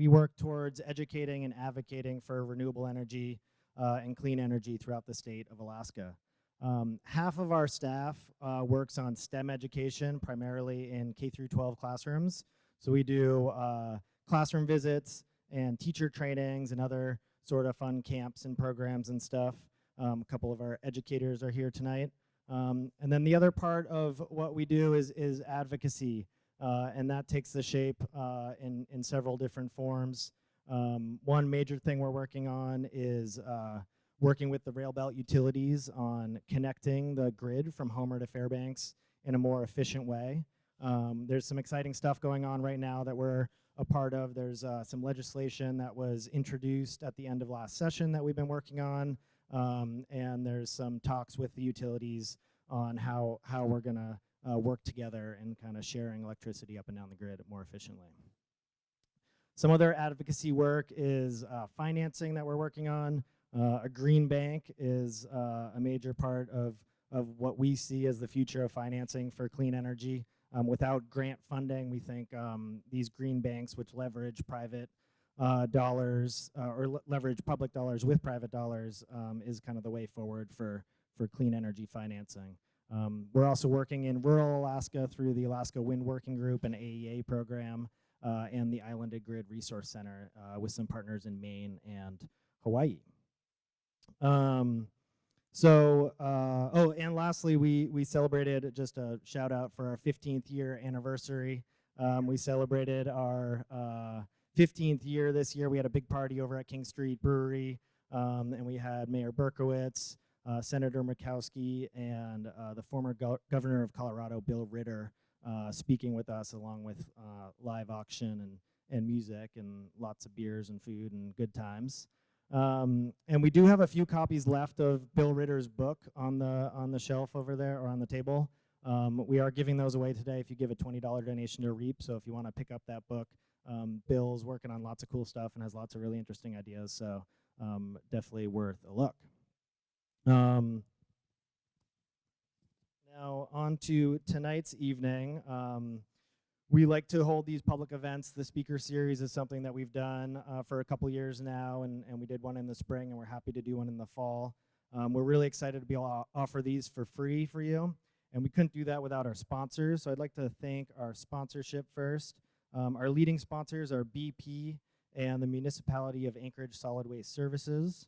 we work towards educating and advocating for renewable energy and clean energy throughout the state of Alaska. Half of our staff works on STEM education, primarily in K through 12 classrooms. So we do classroom visits and teacher trainings and other sort of fun camps and programs and stuff. A couple of our educators are here tonight. And then the other part of what we do is advocacy, and that takes the shape in several different forms. One major thing we're working on is working with the rail belt utilities on connecting the grid from Homer to Fairbanks in a more efficient way. There's some exciting stuff going on right now that we're a part of. There's some legislation that was introduced at the end of last session that we've been working on, and there's some talks with the utilities on how we're gonna work together and kind of sharing electricity up and down the grid more efficiently. Some other advocacy work is financing that we're working on. A green bank is a major part of what we see as the future of financing for clean energy. Without grant funding, we think these green banks, which leverage private dollars or leverage public dollars with private dollars, is kind of the way forward for clean energy financing. We're also working in rural Alaska through the Alaska Wind Working Group and AEA program and the Islanded Grid Resource Center with some partners in Maine and Hawaii. And lastly, we celebrated, just a shout out for our 15th year anniversary. We celebrated our 15th year this year. We had a big party over at King Street Brewery, and we had Mayor Berkowitz, Senator Murkowski, and the former governor of Colorado, Bill Ritter, speaking with us, along with live auction and music and lots of beers and food and good times. And we do have a few copies left of Bill Ritter's book on the shelf over there, or on the table. We are giving those away today if you give a $20 donation to REAP. So if you want to pick up that book, Bill's working on lots of cool stuff and has lots of really interesting ideas. So definitely worth a look. Now on to tonight's evening. We like to hold these public events. The speaker series is something that we've done for a couple years now, and we did one in the spring, and we're happy to do one in the fall. We're really excited to be able to offer these for free for you, and we couldn't do that without our sponsors. So I'd like to thank our sponsorship first. Our leading sponsors are BP and the Municipality of Anchorage Solid Waste Services.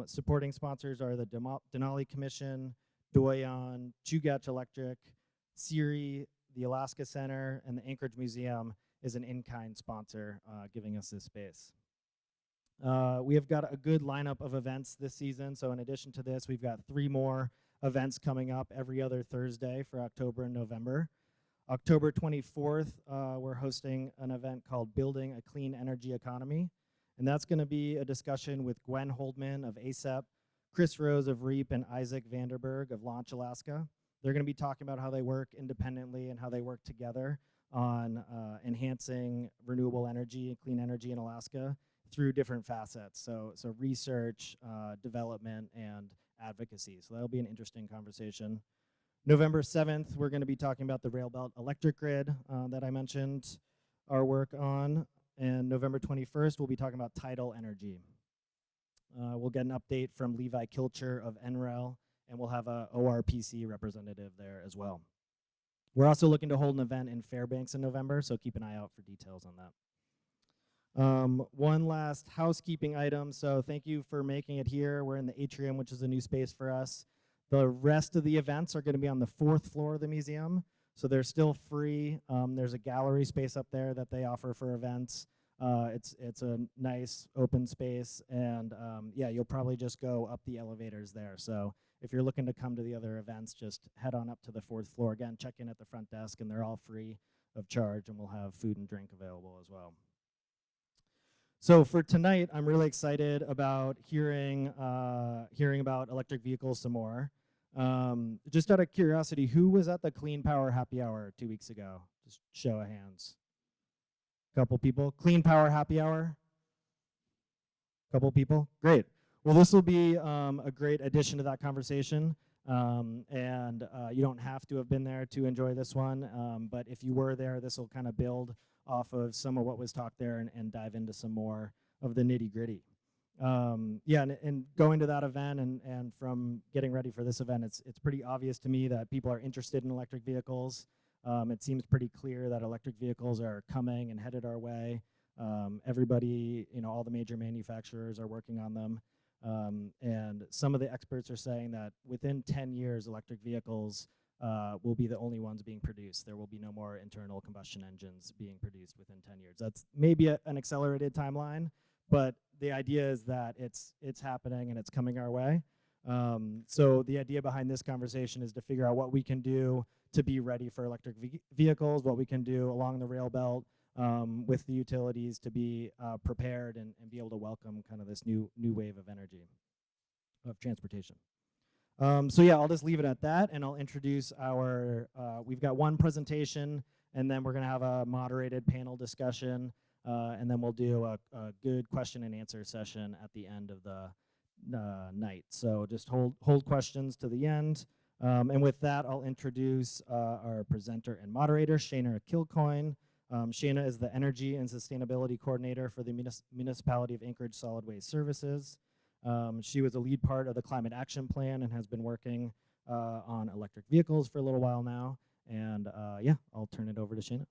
Supporting sponsors are the Denali Commission, Doyon, Chugach Electric, Siri, the Alaska Center, and the Anchorage Museum is an in-kind sponsor giving us this space. We have got a good lineup of events this season. So in addition to this, we've got 3 more events coming up every other Thursday for October and November. October 24th, we're hosting an event called Building a Clean Energy Economy. And that's going to be a discussion with Gwen Holdman of ACEP, Chris Rose of REAP, and Isaac Vanderberg of Launch Alaska. They're going to be talking about how they work independently and how they work together on enhancing renewable energy and clean energy in Alaska through different facets. So research, development, and advocacy. So that'll be an interesting conversation. November 7th, we're going to be talking about the Railbelt Electric Grid that I mentioned our work on. And November 21st, we'll be talking about tidal energy. We'll get an update from Levi Kilcher of NREL, and we'll have a ORPC representative there as well. We're also looking to hold an event in Fairbanks in November, so keep an eye out for details on that. One last housekeeping item. So thank you for making it here. We're in the atrium, which is a new space for us. The rest of the events are going to be on the 4th floor of the museum, so they're still free. There's a gallery space up there that they offer for events. It's a nice open space, and yeah, you'll probably just go up the elevators there. So if you're looking to come to the other events, just head on up to the 4th floor. Again, check in at the front desk, and they're all free of charge, and we'll have food and drink available as well. So for tonight, I'm really excited about hearing about electric vehicles some more. Just out of curiosity, who was at the Clean Power Happy Hour 2 weeks ago? Just show of hands. Couple people. Clean Power Happy Hour? Couple people? Great. Well, this will be a great addition to that conversation. And you don't have to have been there to enjoy this one. But if you were there, this will kind of build off of some of what was talked there and dive into some more of the nitty-gritty. Yeah, and going to that event and from getting ready for this event, it's pretty obvious to me that people are interested in electric vehicles. It seems pretty clear that electric vehicles are coming and headed our way. Everybody, all the major manufacturers are working on them. And some of the experts are saying that within 10 years, electric vehicles will be the only ones being produced. There will be no more internal combustion engines being produced within 10 years. That's maybe an accelerated timeline, but the idea is that it's happening and it's coming our way. So the idea behind this conversation is to figure out what we can do to be ready for electric vehicles, what we can do along the rail belt with the utilities to be prepared and be able to welcome kind of this new wave of energy, of transportation. So yeah, I'll just leave it at that, and I'll introduce our, we've got one presentation, and then we're gonna have a moderated panel discussion, and then we'll do a good question and answer session at the end of the night. So just hold questions to the end. And with that, I'll introduce our presenter and moderator, Shaina Kilcoyne. Shaina is the Energy and Sustainability Coordinator for the Municipality of Anchorage Solid Waste Services. She was a lead part of the Climate Action Plan and has been working on electric vehicles for a little while now. And yeah, I'll turn it over to Shaina.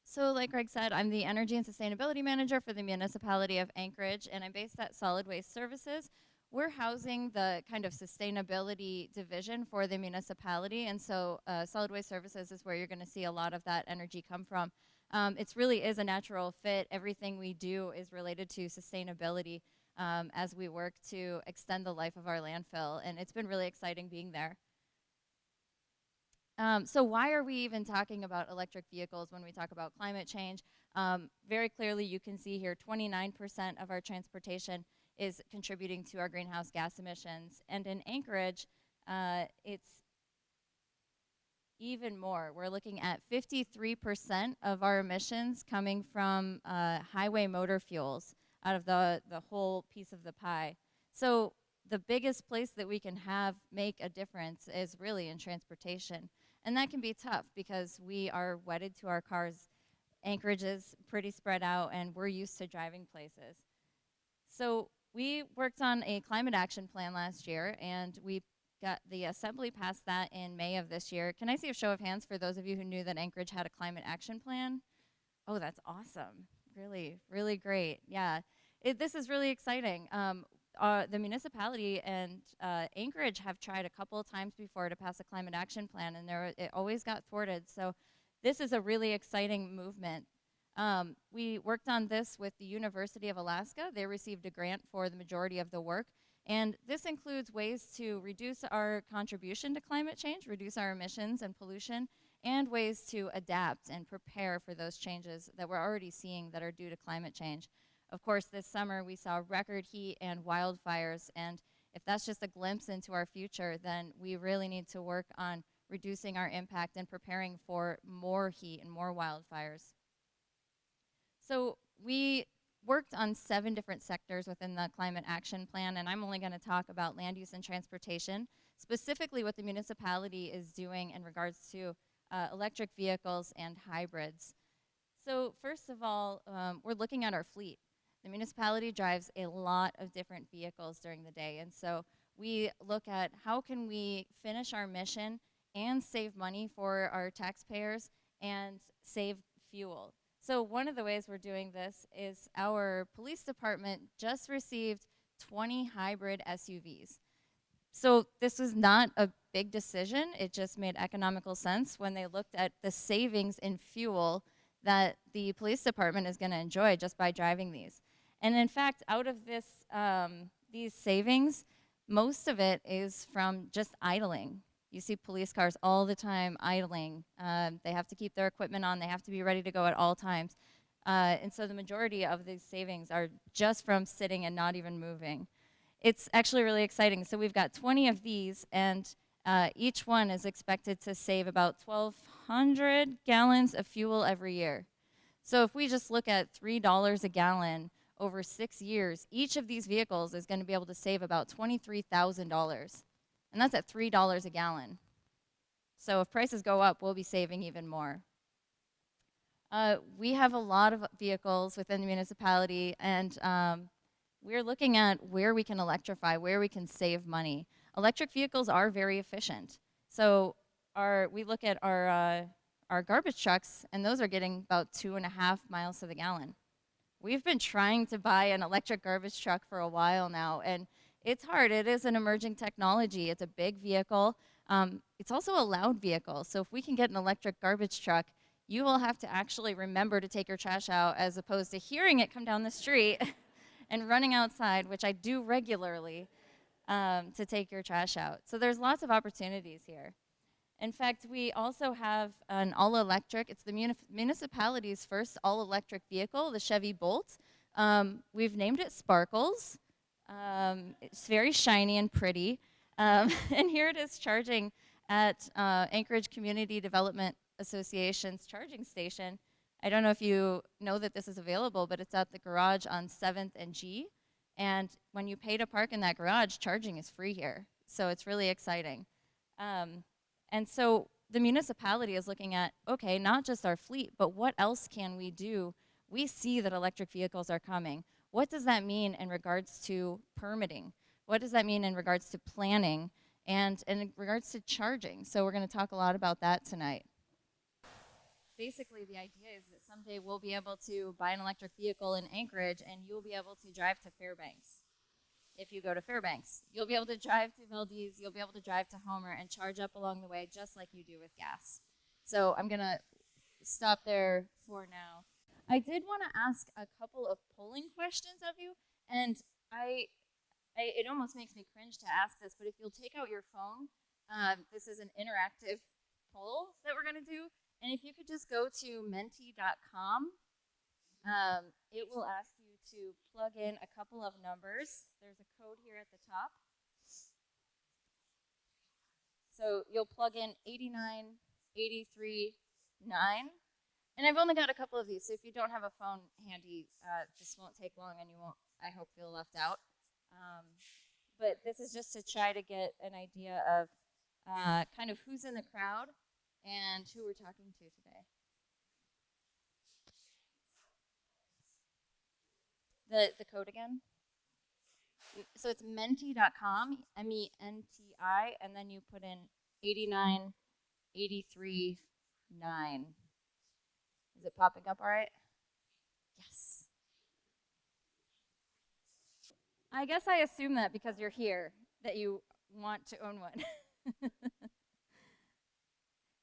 So like Greg said, I'm the Energy and Sustainability Manager for the Municipality of Anchorage, and I'm based at Solid Waste Services. We're housing the kind of sustainability division for the municipality, and so Solid Waste Services is where you're going to see a lot of that energy come from. It really is a natural fit. Everything we do is related to sustainability as we work to extend the life of our landfill, and it's been really exciting being there. So why are we even talking about electric vehicles when we talk about climate change? Very clearly, you can see here 29% of our transportation is contributing to our greenhouse gas emissions. And in Anchorage, it's even more. We're looking at 53% of our emissions coming from highway motor fuels out of the whole piece of the pie. So the biggest place that we can make a difference is really in transportation. And that can be tough because we are wedded to our cars. Anchorage is pretty spread out and we're used to driving places. So we worked on a climate action plan last year, and we got the assembly passed that in May of this year. Can I see a show of hands for those of you who knew that Anchorage had a climate action plan? Oh, that's awesome. Really, really great. Yeah, this is really exciting. The municipality and Anchorage have tried a couple of times before to pass a climate action plan, and it always got thwarted. So this is a really exciting movement. We worked on this with the University of Alaska. They received a grant for the majority of the work, and this includes ways to reduce our contribution to climate change, reduce our emissions and pollution, and ways to adapt and prepare for those changes that we're already seeing that are due to climate change. Of course, this summer we saw record heat and wildfires, and if that's just a glimpse into our future, then we really need to work on reducing our impact and preparing for more heat and more wildfires. So we worked on 7 different sectors within the Climate Action Plan, and I'm only going to talk about land use and transportation, specifically what the municipality is doing in regards to electric vehicles and hybrids. So first of all, we're looking at our fleet. The municipality drives a lot of different vehicles during the day, and so we look at how can we finish our mission and save money for our taxpayers and save fuel. So one of the ways we're doing this is our police department just received 20 hybrid SUVs. So this was not a big decision. It just made economical sense when they looked at the savings in fuel that the police department is going to enjoy just by driving these. And in fact, out of this, these savings, most of it is from just idling. You see police cars all the time idling. They have to keep their equipment on. They have to be ready to go at all times. And so the majority of these savings are just from sitting and not even moving. It's actually really exciting. So we've got 20 of these, and each one is expected to save about 1,200 gallons of fuel every year. So if we just look at $3 a gallon over 6 years, each of these vehicles is going to be able to save about $23,000. And that's at $3 a gallon. So if prices go up, we'll be saving even more. We have a lot of vehicles within the municipality, and we're looking at where we can electrify, where we can save money. Electric vehicles are very efficient. So we look at our garbage trucks, and those are getting about 2.5 miles to the gallon. We've been trying to buy an electric garbage truck for a while now, and it's hard. It is an emerging technology. It's a big vehicle. It's also a loud vehicle. So if we can get an electric garbage truck, you will have to actually remember to take your trash out as opposed to hearing it come down the street and running outside, which I do regularly, to take your trash out. So there's lots of opportunities here. In fact, we also have an all-electric. It's the municipality's first all-electric vehicle, the Chevy Bolt. We've named it Sparkles. It's very shiny and pretty. And here it is charging at Anchorage Community Development Association's charging station. I don't know if you know that this is available, but it's at the garage on 7th and G. And when you pay to park in that garage, charging is free here. So it's really exciting. And so the municipality is looking at, okay, not just our fleet, but what else can we do? We see that electric vehicles are coming. What does that mean in regards to permitting? What does that mean in regards to planning and in regards to charging? So we're going to talk a lot about that tonight. Basically, the idea is that someday we'll be able to buy an electric vehicle in Anchorage and you'll be able to drive to Fairbanks. If you go to Fairbanks, you'll be able to drive to Valdez, you'll be able to drive to Homer and charge up along the way just like you do with gas. So I'm going to stop there for now. I did want to ask a couple of polling questions of you, and it almost makes me cringe to ask this, but if you'll take out your phone, this is an interactive poll that we're going to do, and if you could just go to menti.com, it will ask you to plug in a couple of numbers. There's a code here at the top. So you'll plug in 89, 83, 9. And I've only got a couple of these, so if you don't have a phone handy, this won't take long and you won't, I hope, feel left out. But this is just to try to get an idea of kind of who's in the crowd and who we're talking to today. The code again? So it's menti.com, MENTI, and then you put in 89, 83, 9. Is it popping up all right? Yes. I guess I assume that because you're here, that you want to own one.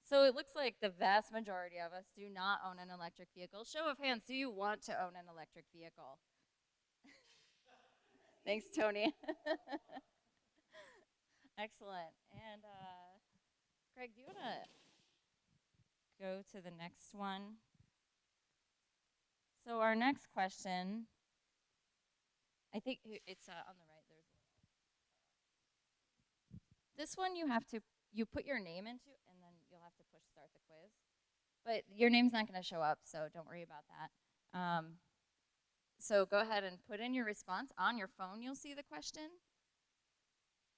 So it looks like the vast majority of us do not own an electric vehicle. Show of hands, do you want to own an electric vehicle? Thanks, Tony. Excellent. And Craig, do you want to go to the next one? So our next question, I think it's on the right. This one you put your name into, and then you'll have to push start the quiz. But your name's not going to show up, so don't worry about that. So go ahead and put in your response. On your phone, you'll see the question.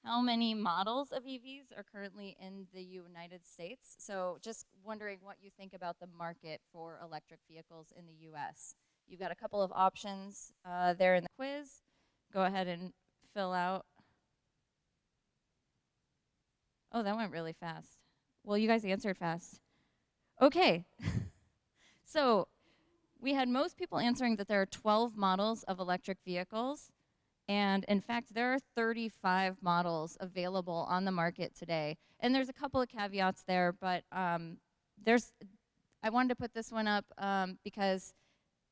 How many models of EVs are currently in the United States? So just wondering what you think about the market for electric vehicles in the U.S. You've got a couple of options there in the quiz. Go ahead and fill out. Oh, that went really fast. Well, you guys answered fast. Okay. So we had most people answering that there are 12 models of electric vehicles. And in fact, there are 35 models available on the market today. And there's a couple of caveats there, but I wanted to put this one up because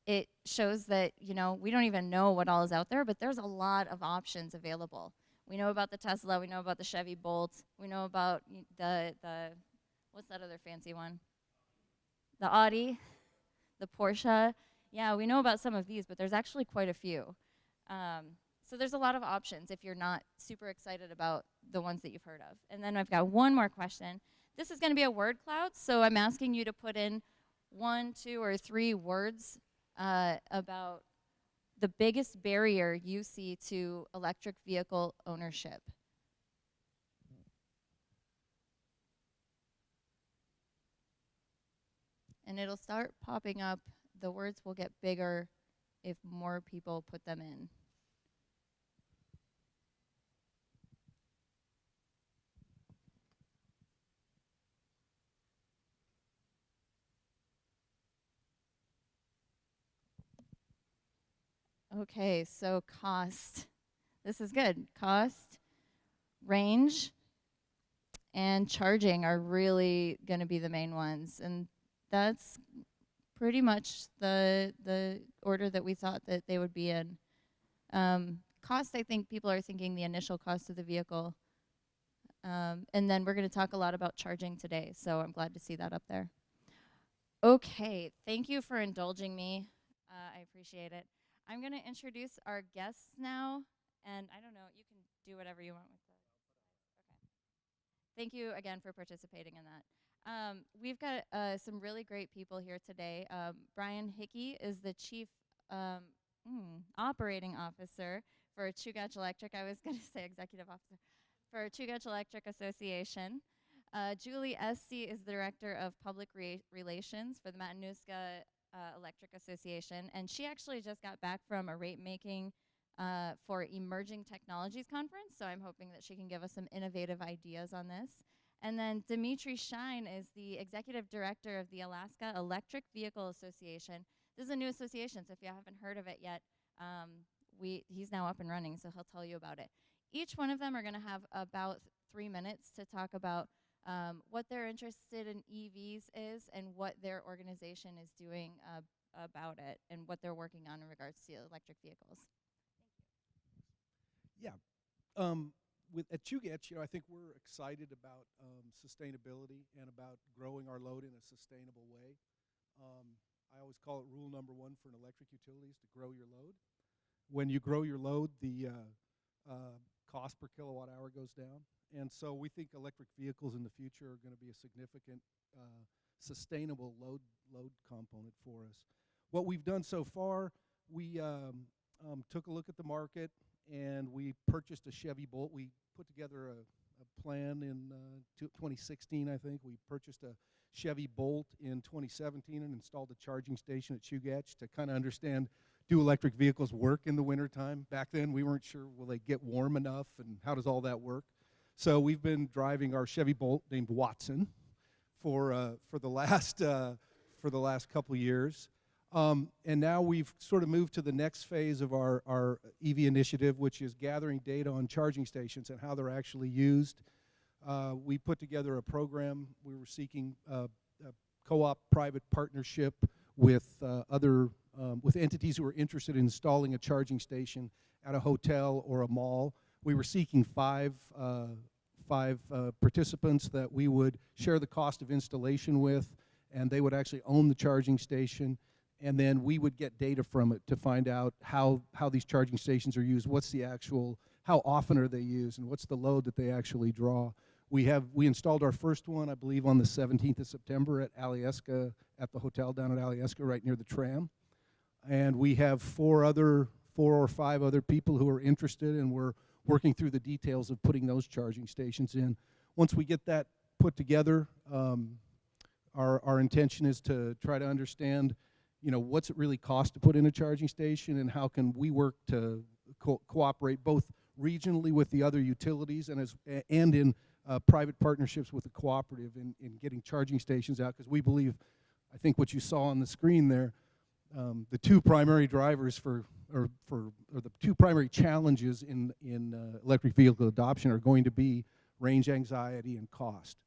it shows that, we don't even know what all is out there, but there's a lot of options available. We know about the Tesla, we know about the Chevy Bolt, we know about the what's that other fancy one? The Audi, the Porsche. Yeah, we know about some of these, but there's actually quite a few. So there's a lot of options if you're not super excited about the ones that you've heard of. And then I've got one more question. This is going to be a word cloud, so I'm asking you to put in 1, 2, or 3 words about the biggest barrier you see to electric vehicle ownership. and it'll start popping up. The words will get bigger if more people put them in. Okay, so cost. This is good. Cost, range, and charging are really going to be the main ones. And that's pretty much the order that we thought that they would be in. Cost, I think people are thinking the initial cost of the vehicle. And then we're going to talk a lot about charging today, so I'm glad to see that up there. Okay, thank you for indulging me. I appreciate it. I'm going to introduce our guests now, and I don't know, you can do whatever you want with the. Okay. Thank you again for participating in that. We've got some really great people here today. Brian Hickey is the Chief Operating Officer for Chugach Electric. I was going to say Executive Officer for Chugach Electric Association. Julie Estey is the Director of Public Relations for the Matanuska Electric Association, and she actually just got back from a rate making for Emerging Technologies Conference, so I'm hoping that she can give us some innovative ideas on this. And then Dimitri Shein is the Executive Director of the Alaska Electric Vehicle Association. This is a new association, so if you haven't heard of it yet, he's now up and running, so he'll tell you about it. Each one of them are going to have about 3 minutes to talk about what they're interested in EVs is and what their organization is doing about it and what they're working on in regards to electric vehicles. Yeah. At Chugach, I think we're excited about sustainability and about growing our load in a sustainable way. I always call it rule number one for an electric utility is to grow your load. When you grow your load, the cost per kilowatt hour goes down. And so we think electric vehicles in the future are going to be a significant sustainable load component for us. What we've done so far, we took a look at the market and we purchased a Chevy Bolt. We put together a plan in 2016, I think. We purchased a Chevy Bolt in 2017 and installed a charging station at Chugach to kind of understand, do electric vehicles work in the wintertime? Back then, we weren't sure, will they get warm enough, and how does all that work? So we've been driving our Chevy Bolt named Watson for the last couple of years, and now we've sort of moved to the next phase of our EV initiative, which is gathering data on charging stations and how they're actually used. We put together a program. We were seeking a co-op private partnership with with entities who are interested in installing a charging station at a hotel or a mall. We were seeking five participants that we would share the cost of installation with, and they would actually own the charging station, and then we would get data from it to find out how these charging stations are used, what's the actual, how often are they used, and what's the load that they actually draw. We installed our first one, I believe, on the 17th of September at Alyeska, at the hotel down at Alyeska, right near the tram. And we have four or five other people who are interested, and we're working through the details of putting those charging stations in. Once we get that put together, our intention is to try to understand, what's it really cost to put in a charging station, and how can we work to cooperate both regionally with the other utilities and in private partnerships with the cooperative in getting charging stations out, because we believe, I think what you saw on the screen there, the two primary drivers or the two primary challenges in electric vehicle adoption are going to be range anxiety and cost.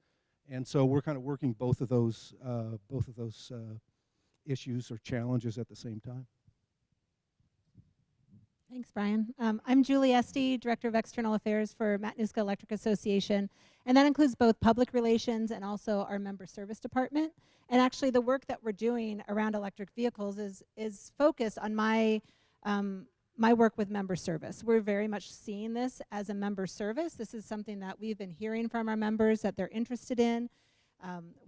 And so we're kind of working both of those issues or challenges at the same time. Thanks, Brian. I'm Julie Estey, Director of External Affairs for Matanuska Electric Association, and that includes both public relations and also our member service department. And actually, the work that we're doing around electric vehicles is focused on my work with member service. We're very much seeing this as a member service. This is something that we've been hearing from our members that they're interested in.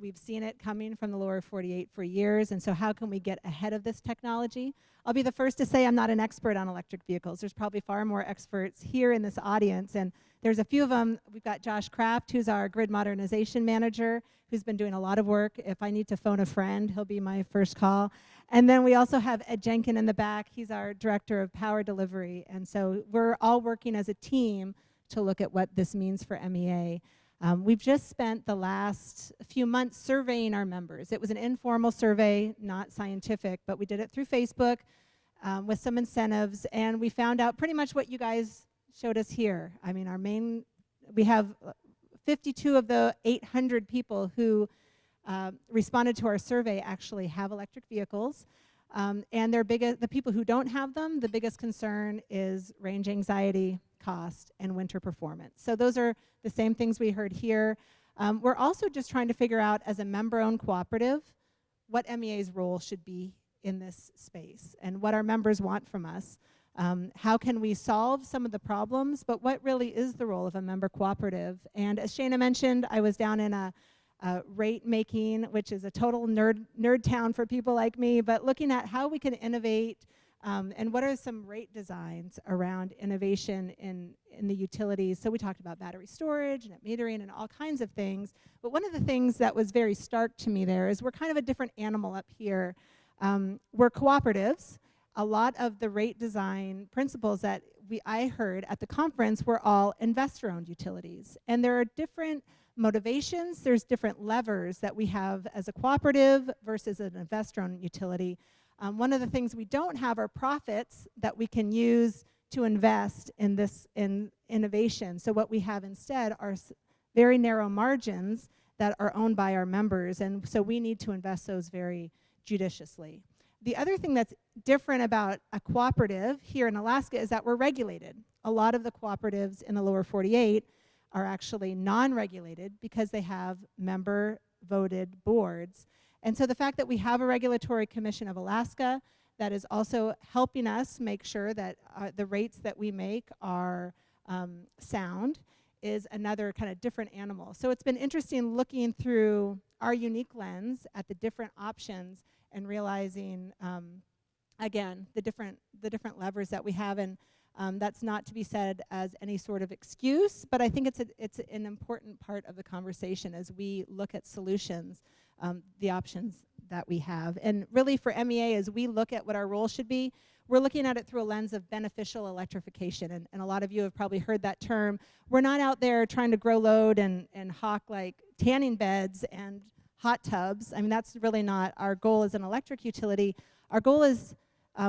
We've seen it coming from the lower 48 for years, and so how can we get ahead of this technology? I'll be the first to say I'm not an expert on electric vehicles. There's probably far more experts here in this audience, and there's a few of them. We've got Josh Kraft, who's our grid modernization manager, who's been doing a lot of work. If I need to phone a friend, he'll be my first call. And then we also have Ed Jenkin in the back. He's our director of power delivery, and so we're all working as a team to look at what this means for MEA. We've just spent the last few months surveying our members. It was an informal survey, not scientific, but we did it through Facebook with some incentives, and we found out pretty much what you guys showed us here. I mean, we have 52 of the 800 people who responded to our survey actually have electric vehicles. And the people who don't have them, the biggest concern is range anxiety, cost, and winter performance. So those are the same things we heard here. We're also just trying to figure out, as a member-owned cooperative, what MEA's role should be in this space and what our members want from us. How can we solve some of the problems, but what really is the role of a member cooperative? And as Shaina mentioned, I was down in a rate making, which is a total nerd town for people like me, but looking at how we can innovate and what are some rate designs around innovation in the utilities. So we talked about battery storage, net metering, and all kinds of things. But one of the things that was very stark to me there is we're kind of a different animal up here. We're cooperatives. A lot of the rate design principles that I heard at the conference were all investor-owned utilities. And there are different motivations, there's different levers that we have as a cooperative versus an investor-owned utility. One of the things we don't have are profits that we can use to invest in this innovation. So what we have instead are very narrow margins that are owned by our members, and so we need to invest those very judiciously. The other thing that's different about a cooperative here in Alaska is that we're regulated. A lot of the cooperatives in the lower 48 are actually non-regulated because they have member-voted boards. And so the fact that we have a Regulatory Commission of Alaska that is also helping us make sure that the rates that we make are sound is another kind of different animal. So it's been interesting looking through our unique lens at the different options and realizing, again, the different levers that we have. And that's not to be said as any sort of excuse, but I think it's an important part of the conversation as we look at solutions, the options that we have. And really for MEA, as we look at what our role should be, we're looking at it through a lens of beneficial electrification. And a lot of you have probably heard that term. We're not out there trying to grow load and hawk like tanning beds and hot tubs. I mean, that's really not our goal as an electric utility. Our goal is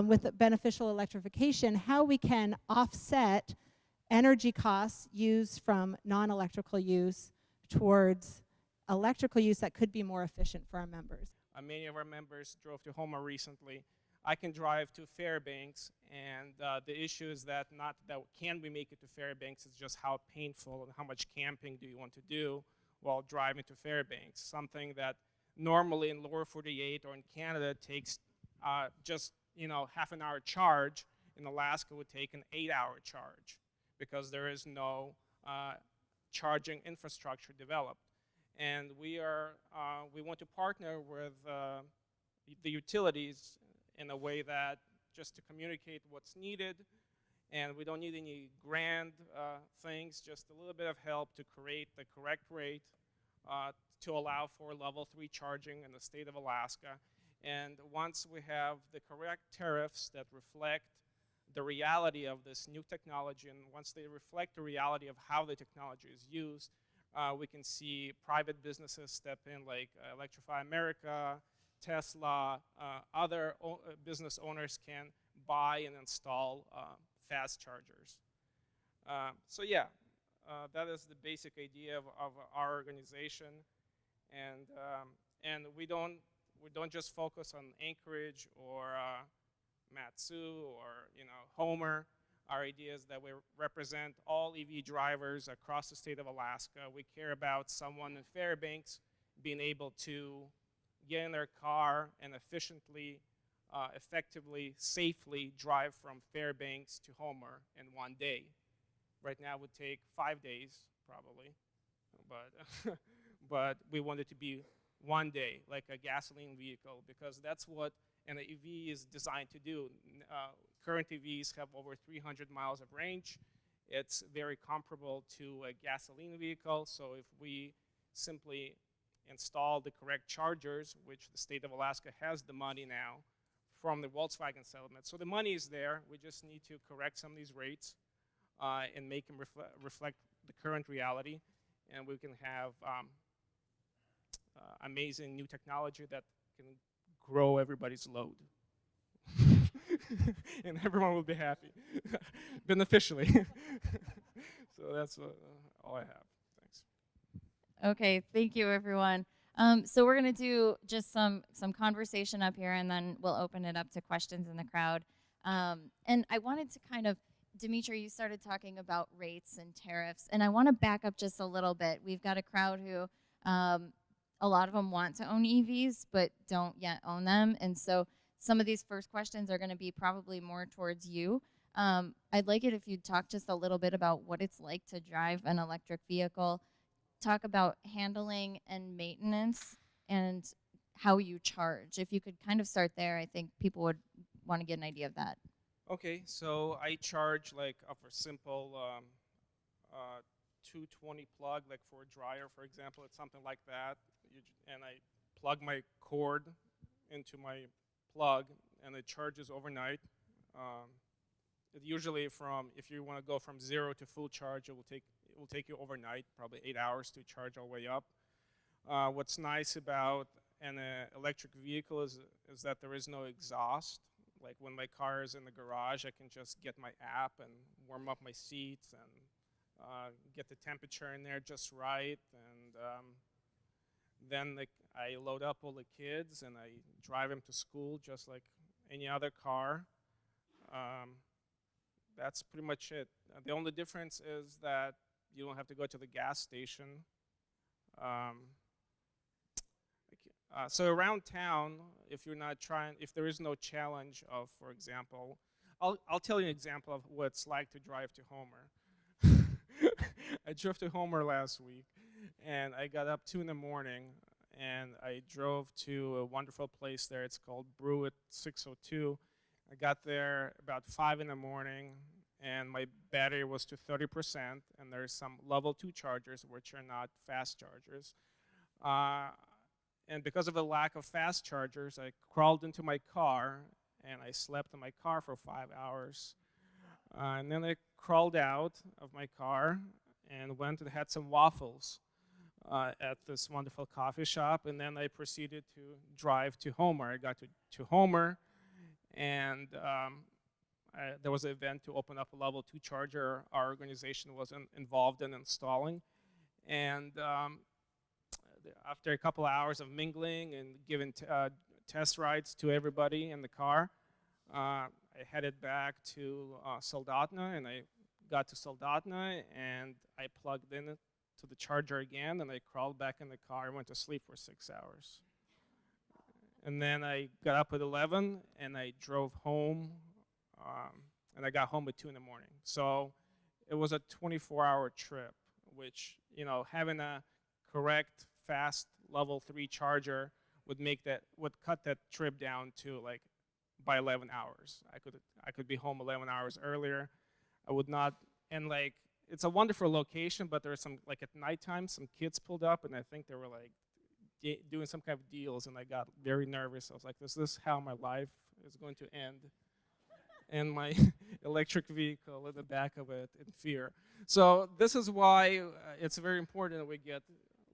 with beneficial electrification, how we can offset energy costs used from non-electrical use towards electrical use that could be more efficient for our members. Many of our members drove to Homer recently. I can drive to Fairbanks, and the issue is that not that can we make it to Fairbanks, it's just how painful and how much camping do you want to do while driving to Fairbanks. Something that normally in lower 48 or in Canada takes just half an hour charge, in Alaska would take an 8-hour charge because there is no charging infrastructure developed. And we want to partner with the utilities in a way that just to communicate what's needed, and we don't need any grand things, just a little bit of help to create the correct rate to allow for level 3 charging in the state of Alaska. And once we have the correct tariffs that reflect the reality of this new technology, and once they reflect the reality of how the technology is used, we can see private businesses step in, like Electrify America, Tesla, other business owners can buy and install fast chargers. So yeah, that is the basic idea of our organization, and we don't just focus on Anchorage or Matsu or Homer. Our idea is that we represent all EV drivers across the state of Alaska. We care about someone in Fairbanks being able to get in their car and efficiently, effectively, safely drive from Fairbanks to Homer in one day. Right now it would take 5 days, probably, but we want it to be one day, like a gasoline vehicle, because that's what an EV is designed to do. Current EVs have over 300 miles of range. It's very comparable to a gasoline vehicle, so if we simply install the correct chargers, which the state of Alaska has the money now from the Volkswagen settlement. So the money is there. We just need to correct some of these rates and make them reflect the current reality, and we can have amazing new technology that can grow everybody's load. And everyone will be happy, beneficially. So that's all I have. Thanks. Okay, thank you, everyone. So we're going to do just some conversation up here, and then we'll open it up to questions in the crowd. And I wanted to kind of, Dimitri, you started talking about rates and tariffs, and I want to back up just a little bit. We've got a crowd who, a lot of them want to own EVs, but don't yet own them. And so some of these first questions are going to be probably more towards you. I'd like it if you'd talk just a little bit about what it's like to drive an electric vehicle, talk about handling and maintenance, and how you charge. If you could kind of start there, I think people would want to get an idea of that. Okay, so I charge like for simple 220 plug, like for a dryer, for example. It's something like that. And I plug my cord into my plug, and it charges overnight. It usually if you want to go from 0 to full charge, it will take you overnight, probably 8 hours to charge all the way up. What's nice about an electric vehicle is that there is no exhaust. Like when my car is in the garage, I can just get my app and warm up my seats and get the temperature in there just right. And then I load up all the kids and I drive them to school just like any other car. That's pretty much it. The only difference is that you don't have to go to the gas station. So around town, if there is no challenge of, for example, I'll tell you an example of what it's like to drive to Homer. I drove to Homer last week, and I got up 2 in the morning, and I drove to a wonderful place there. It's called Brew at 602. I got there about 5 in the morning, and my battery was to 30%, and there's some level 2 chargers, which are not fast chargers. And because of the lack of fast chargers, I crawled into my car, and I slept in my car for 5 hours. And then I crawled out of my car and went and had some waffles at this wonderful coffee shop, and then I proceeded to drive to Homer. I got to Homer, and there was an event to open up a level 2 charger our organization was involved in installing. And after a couple hours of mingling and giving test rides to everybody in the car, I headed back to Soldotna, and I got to Soldotna, and I plugged in to the charger again, and I crawled back in the car and went to sleep for 6 hours. And then I got up at 11, and I drove home, and I got home at 2 in the morning. So it was a 24-hour trip, which, having a correct, fast level 3 charger would cut that trip down to by 11 hours. I could be home 11 hours earlier. I would not, and it's a wonderful location, but there's some, at nighttime, some kids pulled up, and I think they were doing some kind of deals, and I got very nervous. I was like, is this how my life is going to end? And my electric vehicle in the back of it in fear. So this is why it's very important that we get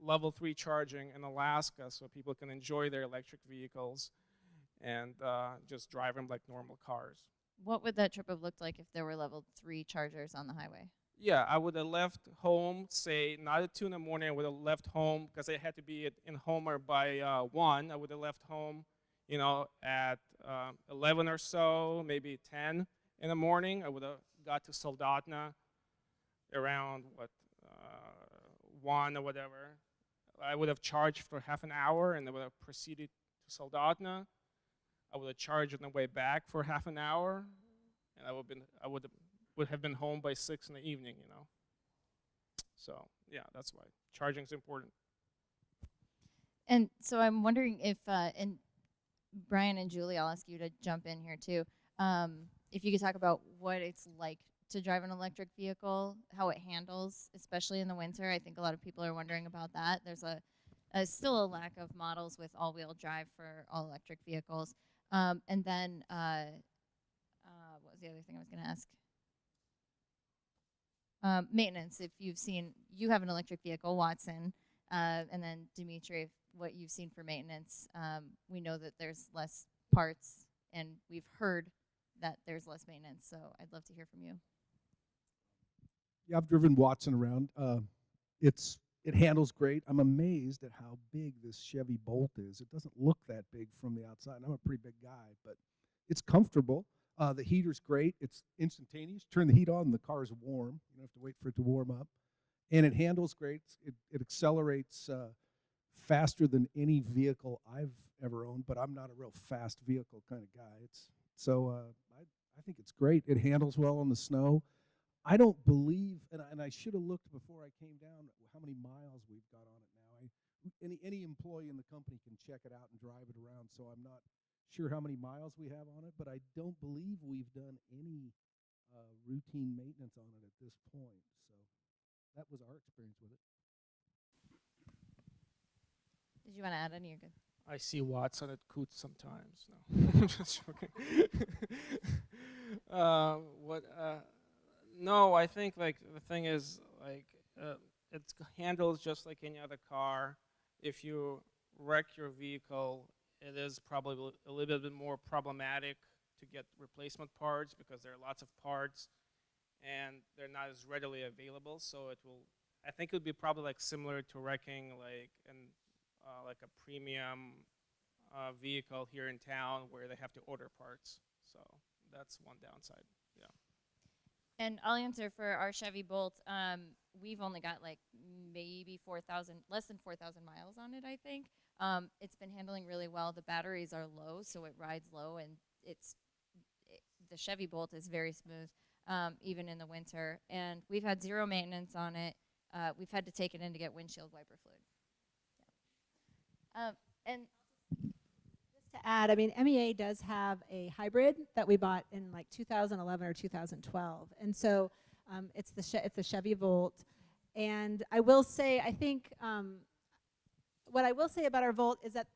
level 3 charging in Alaska so people can enjoy their electric vehicles and just drive them like normal cars. What would that trip have looked like if there were level 3 chargers on the highway? Yeah, I would have left home, say, not at 2 in the morning. I would have left home because I had to be in Homer by 1. I would have left home, at 11 or so, maybe 10 in the morning. I would have got to Soldotna around, 1 or whatever. I would have charged for half an hour, and I would have proceeded to Soldotna. I would have charged on the way back for half an hour, and I would have been home by 6 in the evening, So yeah, that's why charging is important. And so I'm wondering if, and Brian and Julie, I'll ask you to jump in here too. If you could talk about what it's like to drive an electric vehicle, how it handles, especially in the winter. I think a lot of people are wondering about that. There's still a lack of models with all-wheel drive for all electric vehicles. And then, what was the other thing I was going to ask? Maintenance. If you have an electric vehicle, Watson, and then Dimitri, what you've seen for maintenance. We know that there's less parts, and we've heard that there's less maintenance. So I'd love to hear from you. Yeah, I've driven Watson around. It handles great. I'm amazed at how big this Chevy Bolt is. It doesn't look that big from the outside. And I'm a pretty big guy, but it's comfortable. The heater's great. It's instantaneous. Turn the heat on, and the car is warm. You don't have to wait for it to warm up. And it handles great. It accelerates faster than any vehicle I've ever owned, but I'm not a real fast vehicle kind of guy. I think it's great. It handles well on the snow. I don't believe, and I should have looked before I came down how many miles we've got on it now. Any employee in the company can check it out and drive it around, so I'm not sure how many miles we have on it, but I don't believe we've done any routine maintenance on it at this point. So that was our experience with it. Did you want to add any? You're good. I see Watson at Coots sometimes. No, I'm just joking. No, I think like the thing is like it handles just like any other car. If you wreck your vehicle, it is probably a little bit more problematic to get replacement parts because there are lots of parts and they're not as readily available. So I think it would be probably like similar to wrecking like a premium vehicle here in town where they have to order parts. So that's one downside. Yeah. And I'll answer for our Chevy Bolt. We've only got like maybe less than 4,000 miles on it, I think. It's been handling really well. The batteries are low, so it rides low, and the Chevy Bolt is very smooth, even in the winter. And we've had zero maintenance on it. We've had to take it in to get windshield wiper fluid. Yeah. And to add, I mean, MEA does have a hybrid that we bought in like 2011 or 2012, and so it's a Chevy Volt. And I will say, I think what I will say about our Volt is that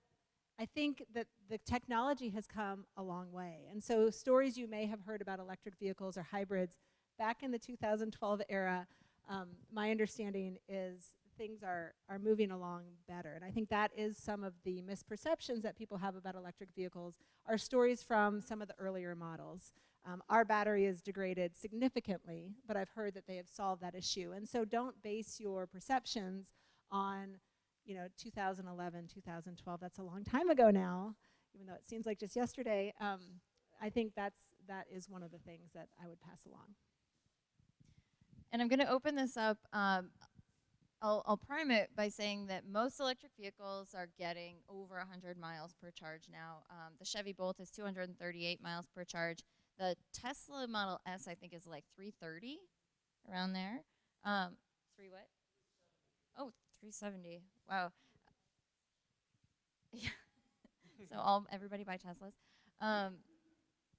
I think that the technology has come a long way. And so stories you may have heard about electric vehicles or hybrids back in the 2012 era, my understanding is things are moving along better. And I think that is some of the misperceptions that people have about electric vehicles are stories from some of the earlier models. Our battery is degraded significantly, but I've heard that they have solved that issue. And so don't base your perceptions on 2011, 2012. That's a long time ago now, even though it seems like just yesterday. I think that is one of the things that I would pass along. And I'm going to open this up. I'll prime it by saying that most electric vehicles are getting over 100 miles per charge now. The Chevy Bolt is 238 miles per charge. The Tesla Model S, I think, is like 330, around there. Three what? Oh, 370. Wow. Yeah. So everybody buy Teslas.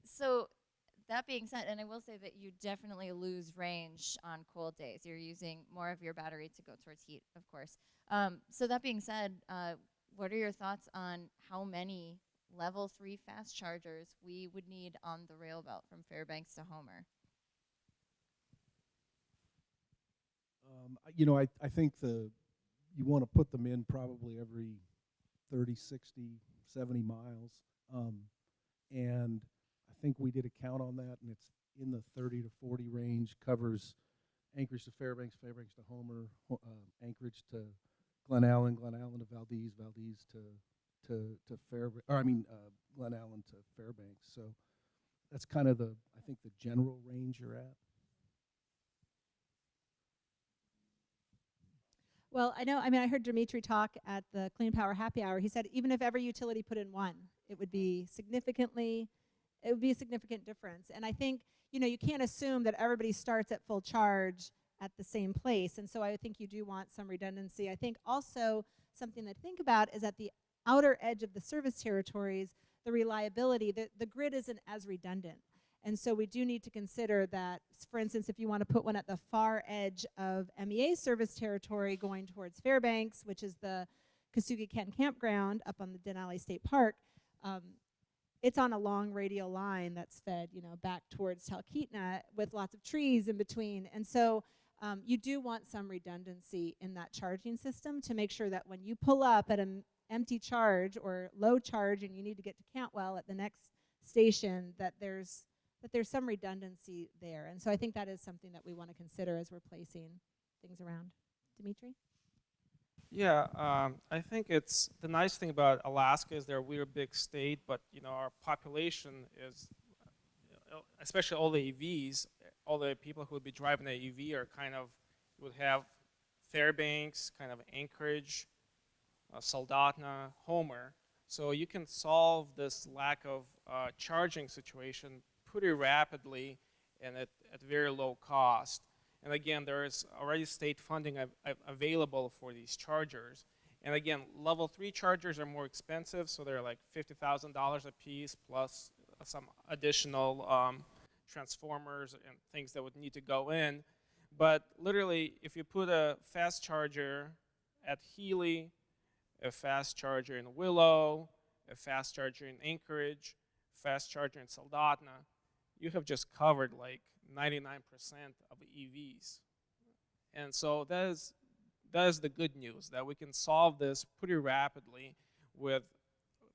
So that being said, and I will say that you definitely lose range on cold days. You're using more of your battery to go towards heat, of course. So that being said, what are your thoughts on how many level 3 fast chargers we would need on the rail belt from Fairbanks to Homer? I think you want to put them in probably every 30, 60, 70 miles. And I think we did a count on that, and it's in the 30 to 40 range, covers Anchorage to Fairbanks, Fairbanks to Homer, Anchorage to Glen Allen, Glen Allen to Valdez, Valdez to Fairbanks, Glen Allen to Fairbanks. So that's kind of I think the general range you're at. Well, I heard Dimitri talk at the Clean Power Happy Hour. He said even if every utility put in one, it would be a significant difference. And I think, you can't assume that everybody starts at full charge at the same place. And so I think you do want some redundancy. I think also something to think about is at the outer edge of the service territories, the reliability, the grid isn't as redundant. And so we do need to consider that, for instance, if you want to put one at the far edge of MEA service territory going towards Fairbanks, which is the Kasuga Ken campground up on the Denali State Park, it's on a long radial line that's fed, back towards Talkeetna with lots of trees in between. And so you do want some redundancy in that charging system to make sure that when you pull up at an empty charge or low charge and you need to get to Cantwell at the next station, that there's some redundancy there. And so I think that is something that we want to consider as we're placing things around. Dimitri? Yeah, I think it's the nice thing about Alaska is we're a big state, but our population is, especially all the EVs, all the people who would be driving the EV are would have Fairbanks, kind of Anchorage, Soldotna, Homer. So you can solve this lack of charging situation pretty rapidly and at very low cost. And again, there is already state funding available for these chargers. And again, level 3 chargers are more expensive, so they're like $50,000 a piece plus some additional transformers and things that would need to go in. But literally, if you put a fast charger at Healy, a fast charger in Willow, a fast charger in Anchorage, fast charger in Soldotna, you have just covered like 99% of EVs. And so that is the good news, that we can solve this pretty rapidly with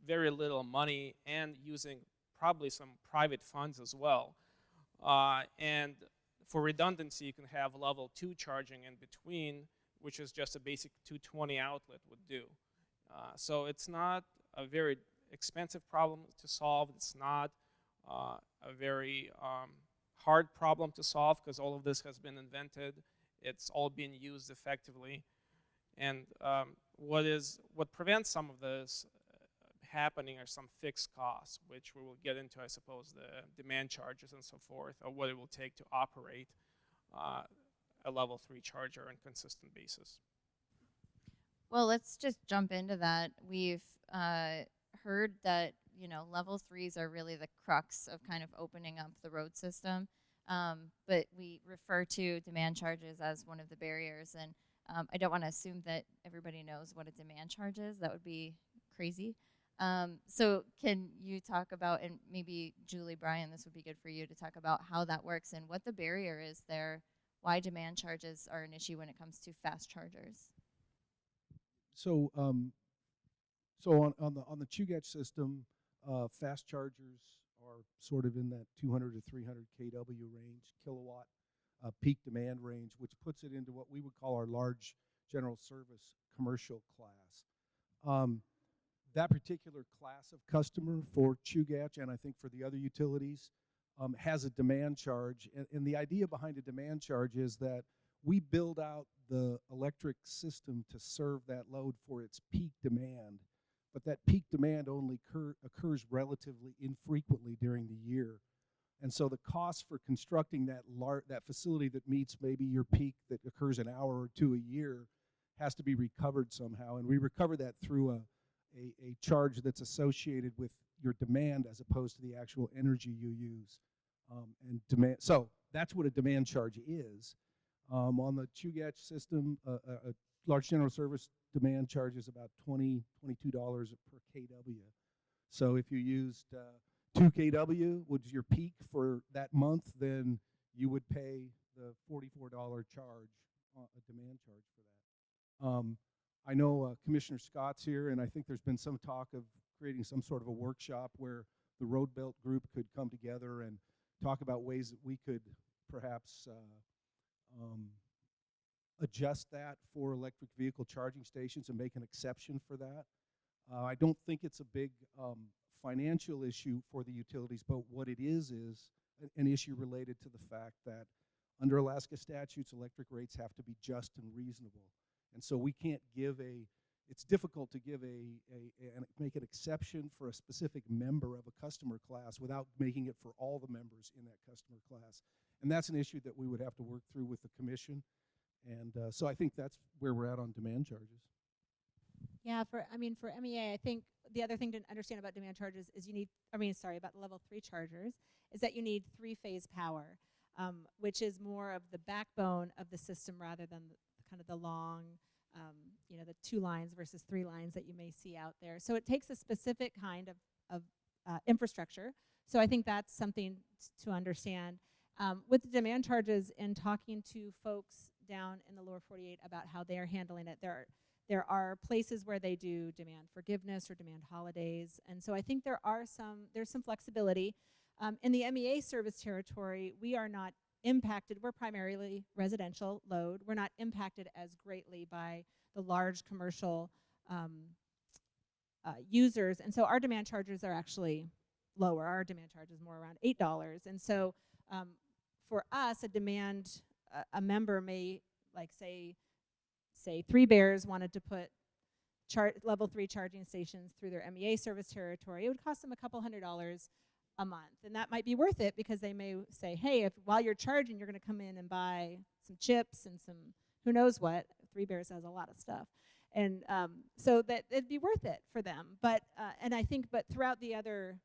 very little money and using probably some private funds as well. And for redundancy, you can have level 2 charging in between, which is just a basic 220 outlet would do. So it's not a very expensive problem to solve. It's not a very hard problem to solve because all of this has been invented. It's all been used effectively. And what prevents some of this happening are some fixed costs, which we will get into, I suppose, the demand charges and so forth, or what it will take to operate a level 3 charger on a consistent basis. Well, let's just jump into that. We've heard that level 3s are really the crux of kind of opening up the road system, but we refer to demand charges as one of the barriers. And I don't want to assume that everybody knows what a demand charge is. That would be crazy. So can you talk about, and maybe Julie, Brian, this would be good for you to talk about how that works and what the barrier is there, why demand charges are an issue when it comes to fast chargers? So, on the Chugach system, fast chargers are sort of in that 200 to 300 kW range, kilowatt peak demand range, which puts it into what we would call our large general service commercial class. That particular class of customer for Chugach, and I think for the other utilities, has a demand charge. And the idea behind a demand charge is that we build out the electric system to serve that load for its peak demand, but that peak demand only occurs relatively infrequently during the year. And so the cost for constructing that facility that meets maybe your peak that occurs an hour or two a year has to be recovered somehow. And we recover that through a charge that's associated with your demand as opposed to the actual energy you use. And demand. So that's what a demand charge is. On the Chugach system, a large general service demand charge is about $22 per kW. So if you used 2 kW, which is your peak for that month, then you would pay the $44 charge, a demand charge for that. I know Commissioner Scott's here, and I think there's been some talk of creating some sort of a workshop where the Road Belt group could come together and talk about ways that we could perhaps adjust that for electric vehicle charging stations and make an exception for that. I don't think it's a big financial issue for the utilities, but what it is an issue related to the fact that under Alaska statutes, electric rates have to be just and reasonable. And so we can't it's difficult to make an exception for a specific member of a customer class without making it for all the members in that customer class. And that's an issue that we would have to work through with the commission. And so I think that's where we're at on demand charges. Yeah, for MEA, I think the other thing to understand about demand charges is about the level 3 chargers, is that you need 3-phase power, which is more of the backbone of the system rather than kind of the long, the 2 lines versus 3 lines that you may see out there. So it takes a specific kind of infrastructure. So I think that's something to understand. With the demand charges, and talking to folks down in the lower 48 about how they're handling it, there are places where they do demand forgiveness or demand holidays, and so I think there's some flexibility. In the MEA service territory, we are not impacted. We're primarily residential load. We're not impacted as greatly by the large commercial users, and so our demand charges are actually lower. Our demand charge is more around $8, and so for us, a member may, like, say 3 Bears wanted to put level 3 charging stations through their MEA service territory. It would cost them a couple $100 a month, and that might be worth it because they may say, hey, if while you're charging, you're going to come in and buy some chips and some who knows what. 3 Bears has a lot of stuff, and so that it'd be worth it for them. But throughout the other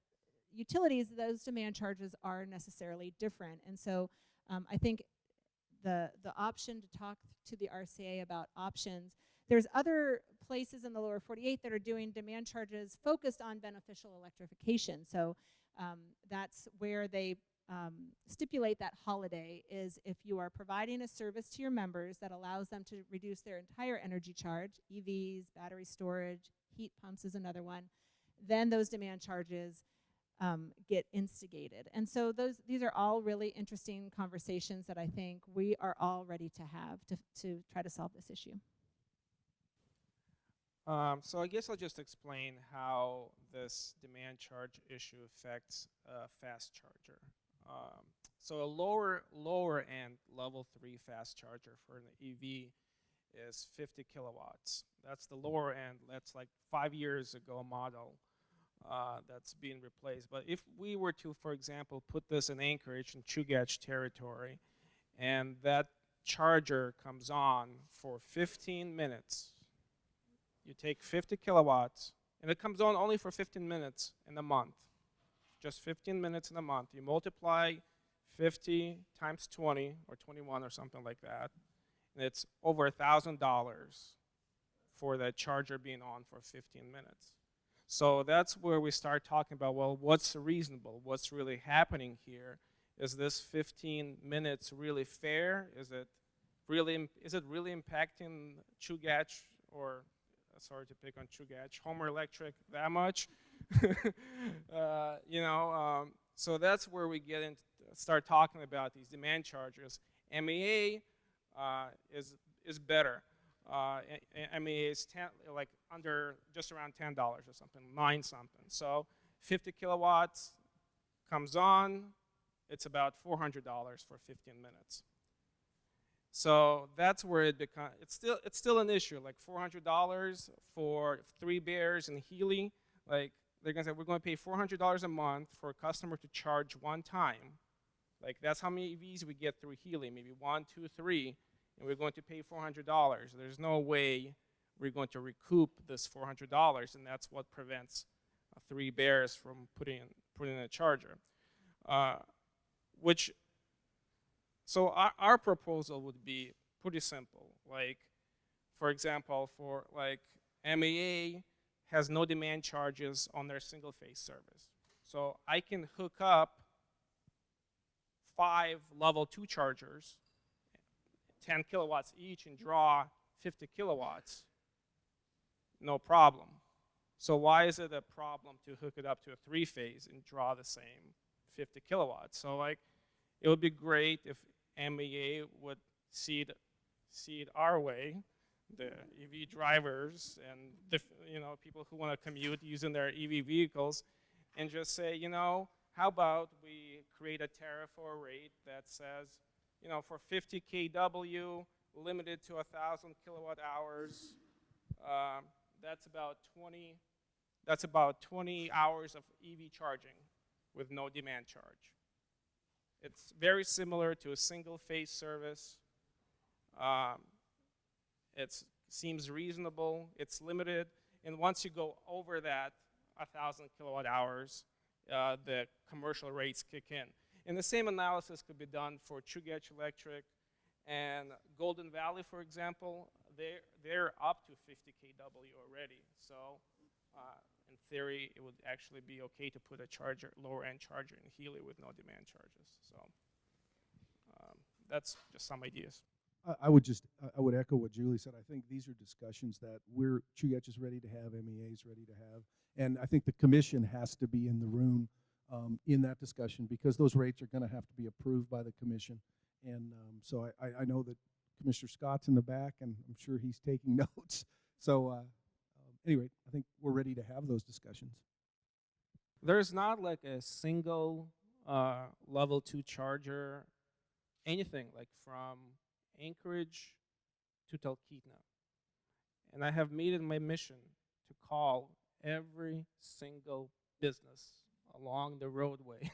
utilities, those demand charges are necessarily different, and so I think the option to talk to the RCA about options. There's other places in the lower 48 that are doing demand charges focused on beneficial electrification. So that's where they stipulate that holiday is if you are providing a service to your members that allows them to reduce their entire energy charge, EVs, battery storage, heat pumps is another one, then those demand charges get instigated. And so these are all really interesting conversations that I think we are all ready to have to try to solve this issue. So I guess I'll just explain how this demand charge issue affects a fast charger. So a lower end level 3 fast charger for an EV is 50 kilowatts. That's the lower end. That's like 5 years ago model that's being replaced. But if we were to, for example, put this in Anchorage in Chugach territory, and that charger comes on for 15 minutes, you take 50 kilowatts, and it comes on only for 15 minutes in a month. Just 15 minutes in a month. You multiply 50 times 20 or 21 or something like that, and it's over $1,000 for that charger being on for 15 minutes. So that's where we start talking about, well, what's reasonable? What's really happening here? Is this 15 minutes really fair? Is it really impacting Chugach, or sorry to pick on Chugach, Homer Electric that much? So that's where we get into start talking about these demand charges. MEA is better. MEA is just around $10 or something, 9 something. So 50 kilowatts comes on, it's about $400 for 15 minutes. So that's where it becomes, it's still an issue, like $400 for 3 Bears and Healy. Like, they're gonna say, we're gonna pay $400 a month for a customer to charge one time. Like, that's how many EVs we get through Healy, maybe 1, 2, 3, and we're going to pay $400. There's no way we're going to recoup this $400, and that's what prevents 3 Bears from putting in a charger. So our proposal would be pretty simple. Like, for example, for like MEA has no demand charges on their single phase service. So I can hook up 5 level 2 chargers, 10 kilowatts each, and draw 50 kilowatts, no problem. So why is it a problem to hook it up to a 3 phase and draw the same 50 kilowatts? So like, it would be great if MEA would see it our way, the EV drivers and the people who want to commute using their EV vehicles, and just say, how about we create a tariff or a rate that says, for 50 kW, limited to 1,000 kilowatt hours, that's about 20 hours of EV charging with no demand charge. It's very similar to a single phase service. It's seems reasonable. It's limited, and once you go over that 1,000 kilowatt hours, the commercial rates kick in. And the same analysis could be done for Chugach Electric and Golden Valley, for example. They're up to 50 kW already. So in theory, it would actually be okay to put a charger, lower-end charger in Healy with no demand charges. So that's just some ideas. I would echo what Julie said. I think these are discussions that Chugach is ready to have, MEA is ready to have, and I think the commission has to be in the room in that discussion, because those rates are going to have to be approved by the commission. And so I know that Commissioner Scott's in the back, and I'm sure he's taking notes. So anyway, I think we're ready to have those discussions. There's not like a single level 2 charger, anything like from Anchorage to Talkeetna. And I have made it my mission to call every single business along the roadway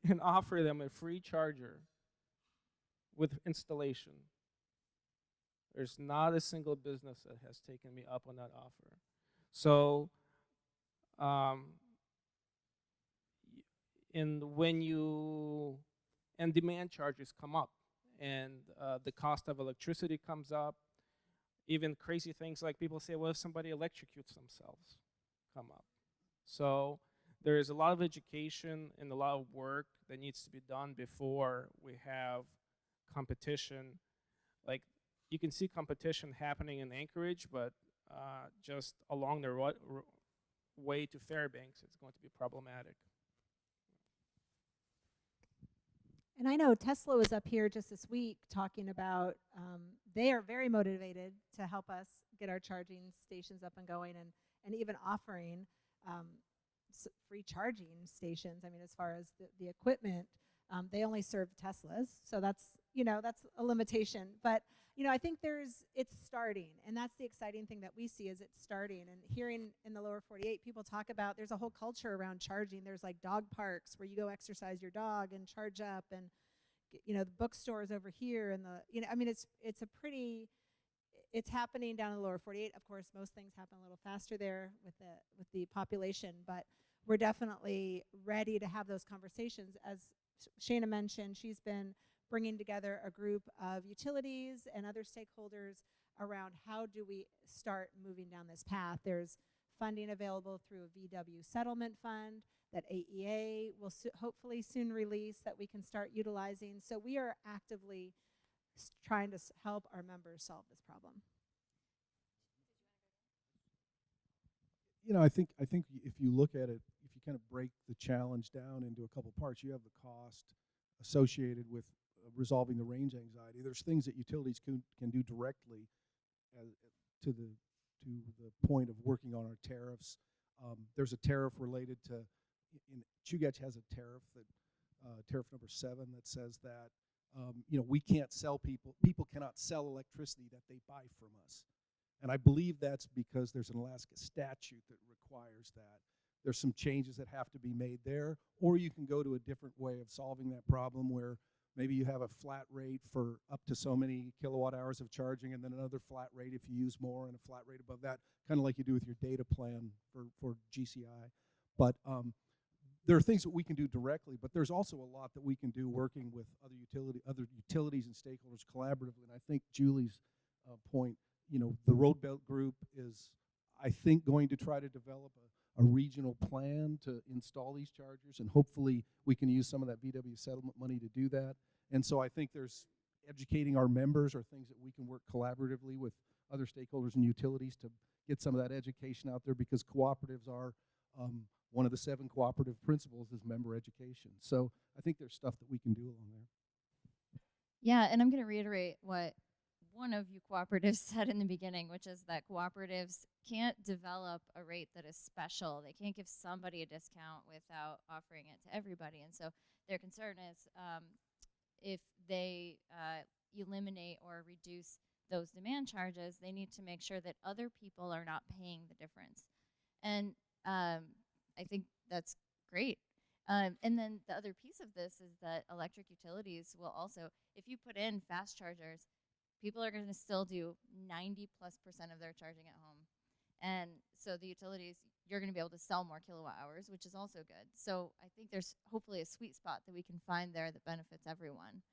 and offer them a free charger with installation. There's not a single business that has taken me up on that offer. So, and demand charges come up, and the cost of electricity comes up. Even crazy things like people say, well, if somebody electrocutes themselves, come up. So there is a lot of education and a lot of work that needs to be done before we have competition. Like, you can see competition happening in Anchorage, but just along the way to Fairbanks, it's going to be problematic. And I know Tesla was up here just this week talking about they are very motivated to help us get our charging stations up and going, and even offering free charging stations. I mean, as far as the equipment, they only serve Teslas, so that's a limitation. But I think it's starting, and that's the exciting thing that we see is it's starting. And hearing in the lower 48, people talk about there's a whole culture around charging. There's like dog parks where you go exercise your dog and charge up, and the bookstores over here, and it's happening down in the lower 48. Of course, most things happen a little faster there with the population, but we're definitely ready to have those conversations. As Shaina mentioned, she's been bringing together a group of utilities and other stakeholders around how do we start moving down this path. There's funding available through a VW settlement fund that AEA will hopefully soon release that we can start utilizing. So we are actively trying to help our members solve this problem. I think if you look at it, if you kind of break the challenge down into a couple parts, you have the cost associated with resolving the range anxiety. There's things that utilities can do directly to the point of working on our tariffs. There's a tariff related to, Chugach has a tariff tariff number 7 that says that we can't sell people cannot sell electricity that they buy from us. And I believe that's because there's an Alaska statute that requires that. There's some changes that have to be made there, or you can go to a different way of solving that problem where maybe you have a flat rate for up to so many kilowatt hours of charging, and then another flat rate if you use more, and a flat rate above that, kind of like you do with your data plan for GCI. But there are things that we can do directly, but there's also a lot that we can do working with other utilities and stakeholders collaboratively. And I think Julie's point, the Road Belt Group is, I think, going to try to develop a regional plan to install these chargers, and hopefully we can use some of that VW settlement money to do that. And so I think there's educating our members or things that we can work collaboratively with other stakeholders and utilities to get some of that education out there, because cooperatives are one of the 7 cooperative principles is member education. So I think there's stuff that we can do along there. Yeah, and I'm going to reiterate what one of you cooperatives said in the beginning, which is that cooperatives can't develop a rate that is special. They can't give somebody a discount without offering it to everybody. And so their concern is if they eliminate or reduce those demand charges, they need to make sure that other people are not paying the difference. And I think that's great. And then the other piece of this is that electric utilities will also, if you put in fast chargers, people are going to still do 90+% of their charging at home. And so the utilities, you're going to be able to sell more kilowatt hours, which is also good. So I think there's hopefully a sweet spot that we can find there that benefits everyone.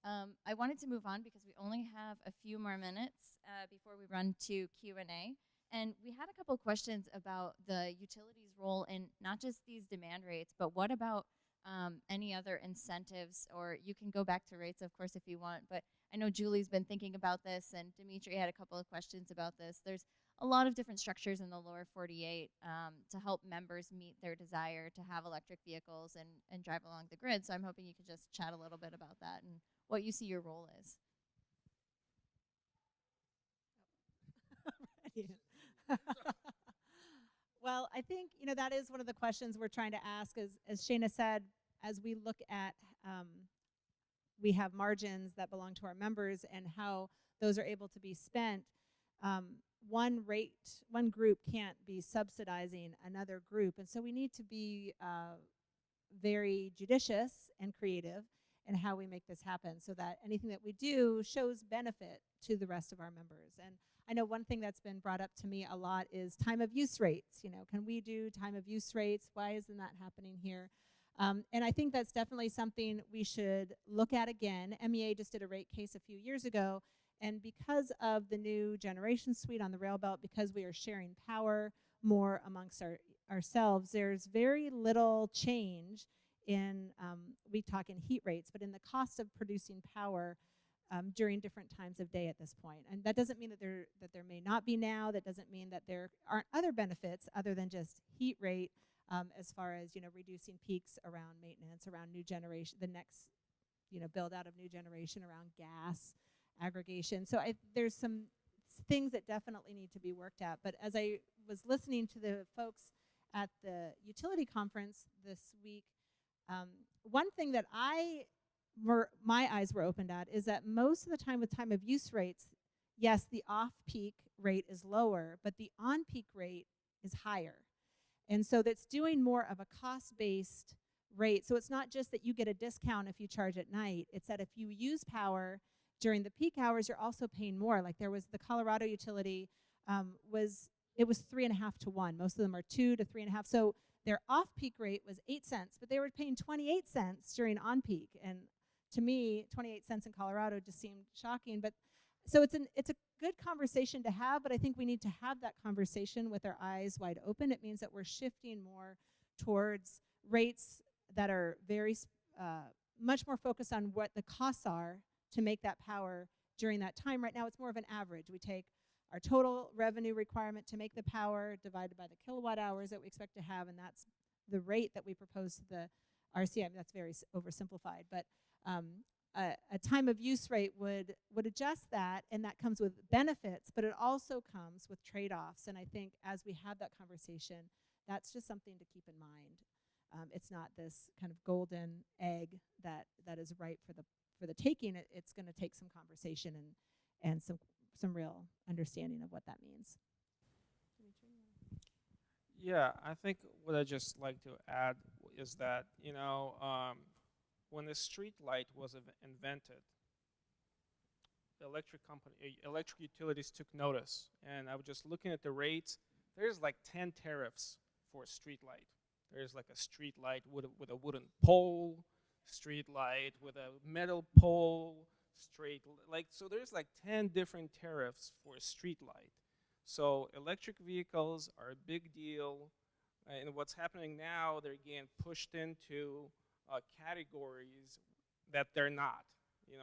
I wanted to move on because we only have a few more minutes before we run to Q&A. And we had a couple questions about the utilities' role in not just these demand rates, but what about any other incentives? Or you can go back to rates, of course, if you want. But I know Julie's been thinking about this, and Dimitri had a couple of questions about this. There's a lot of different structures in the lower 48 to help members meet their desire to have electric vehicles and drive along the grid. So I'm hoping you could just chat a little bit about that and what you see your role is. Well, I think, that is one of the questions we're trying to ask. As Shaina said, as we look at, we have margins that belong to our members and how those are able to be spent. One group can't be subsidizing another group. And so we need to be very judicious and creative in how we make this happen so that anything that we do shows benefit to the rest of our members. And I know one thing that's been brought up to me a lot is time of use rates. Can we do time of use rates? Why isn't that happening here? And I think that's definitely something we should look at again. MEA just did a rate case a few years ago, and because of the new generation suite on the rail belt, because we are sharing power more amongst ourselves, there's very little change in, we talk in heat rates, but in the cost of producing power during different times of day at this point. And that doesn't mean that there may not be now. That doesn't mean that there aren't other benefits other than just heat rate as far as, reducing peaks around maintenance, around new generation, the next, build out of new generation around gas aggregation. So there's some things that definitely need to be worked at. But as I was listening to the folks at the utility conference this week, one thing that my eyes were opened at is that most of the time with time of use rates, yes, the off-peak rate is lower, but the on-peak rate is higher. And so that's doing more of a cost-based rate. So it's not just that you get a discount if you charge at night. It's that if you use power during the peak hours, you're also paying more. Like there was the Colorado utility, it was 3.5 to 1. Most of them are 2 to 3.5. So their off-peak rate was 8 cents, but they were paying 28 cents during on-peak. And to me, 28 cents in Colorado just seemed shocking. But so it's a good conversation to have, but I think we need to have that conversation with our eyes wide open. It means that we're shifting more towards rates that are very much more focused on what the costs are to make that power during that time. Right now, it's more of an average. We take our total revenue requirement to make the power divided by the kilowatt hours that we expect to have, and that's the rate that we propose to the RCI. I mean, that's very oversimplified, but a time of use rate would adjust that, and that comes with benefits, but it also comes with trade-offs. And I think as we have that conversation, that's just something to keep in mind. It's not this kind of golden egg that is ripe for the taking. It's going to take some conversation and some real understanding of what that means. Yeah, I think what I just like to add is that, when the street light was invented, the electric utilities took notice. And I was just looking at the rates. There's like 10 tariffs for a street light. There's like a street light with a wooden pole, street light with a metal pole, so there's like 10 different tariffs for a street light. So electric vehicles are a big deal. And what's happening now, they're getting pushed into categories that they're not.